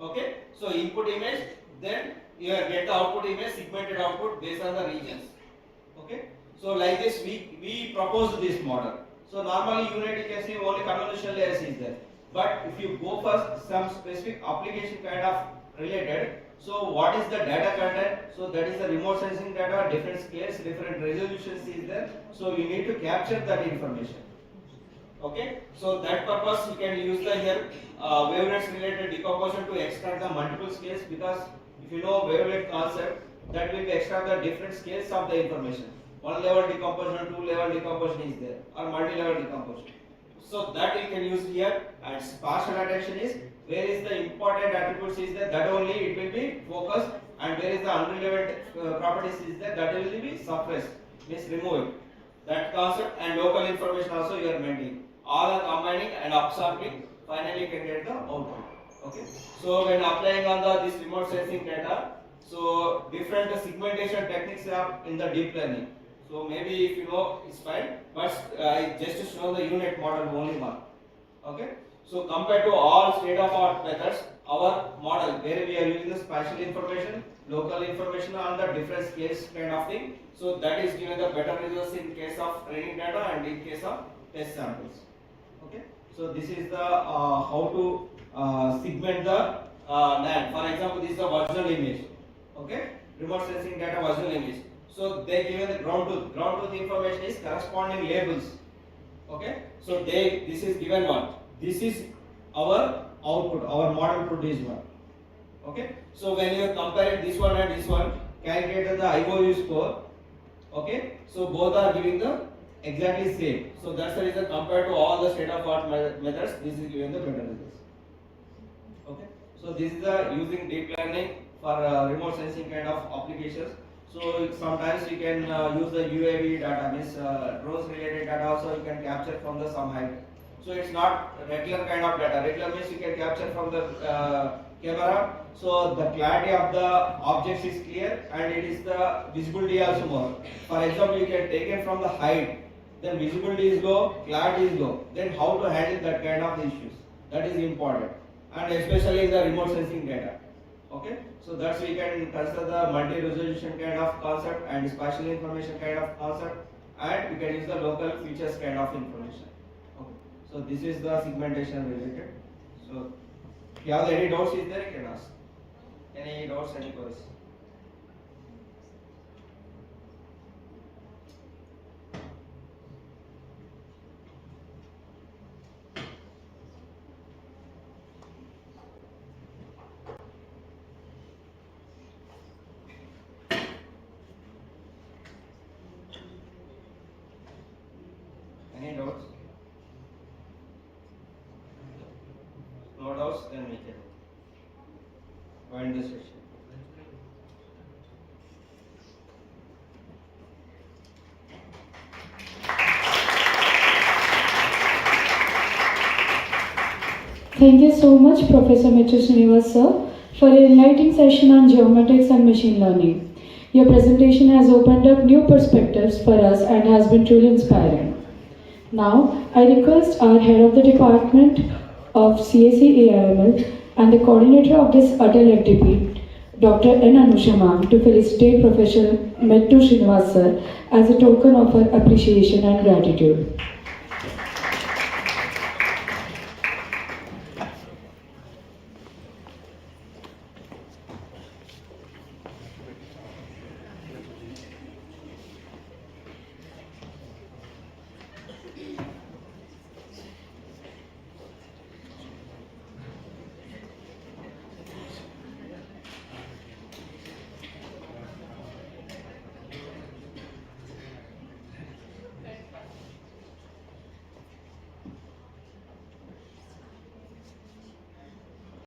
Okay, so input image, then you get the output image, segmented output based on the regions. Okay, so like this we propose this model. So normally unit you can see only convolution layers is there, but if you go for some specific application kind of related, so what is the data content? So that is the remote sensing data, different scales, different resolutions is there. So you need to capture that information. Okay, so that purpose you can use the here wavelets related decomposition to extract the multiple scales, because if you know wavelet concept, that will be extract the different scales of the information. One level decomposition, two level decomposition is there, or multi-level decomposition. So that you can use here. And spatial attention is where is the important attributes is there, that only it will be focused, and where is the unrelevant properties is there, that will be suppressed, means remove it. That concept, and local information also you are maintaining. All are combining and upsampling. Finally, you can get the output. Okay. So when applying on this remote sensing data, so different segmentation techniques are in the deep learning. So maybe if you know, it's fine. But I just to show the unit model only one. Okay. So compared to all state-of-art methods, our model where we are using the spatial information, local information on the different scales kind of thing. So that is given the better results in case of training data and in case of test samples. Okay. So this is the how to segment the NAND. For example, this is a virtual image. Okay. Remote sensing data virtual image. So they given the ground truth. Ground truth information is corresponding labels. Okay. So this is given one. This is our output. Our model produced one. Okay. So when you compare this one and this one, calculate the IOU score. Okay. So both are giving the exactly same. So that's the reason compared to all the state-of-art methods, this is giving the better results. Okay. So this is the using deep learning for remote sensing kind of applications. So sometimes you can use the UAV data, means drones related data also you can capture from the some height. So it's not regular kind of data. Regular means you can capture from the camera. So the clarity of the objects is clear, and it is the visibility also more. For example, you can take it from the height, then visibility is low, clarity is low. Then how to handle that kind of issues? That is important, and especially in the remote sensing data. Okay, so that's we can consider the multi-resolution kind of concept and spatial information kind of concept, and we can use the local features kind of information. Okay, so this is the segmentation related. So if you have any doubts, is there you can ask. Any doubts, any queries? Any doubts? No doubts, then we can wind the session. Thank you so much, Professor Mr. Srinivas sir, for an enlightening session on geometrics and machine learning. Your presentation has opened up new perspectives for us and has been truly inspiring. Now, I request our head of the department of Cse-Aiml and the coordinator of this Atal Fdp, Dr. N. Anusha ma'am, to felicitate Professor Mr. Srinivas sir as a token of our appreciation and gratitude.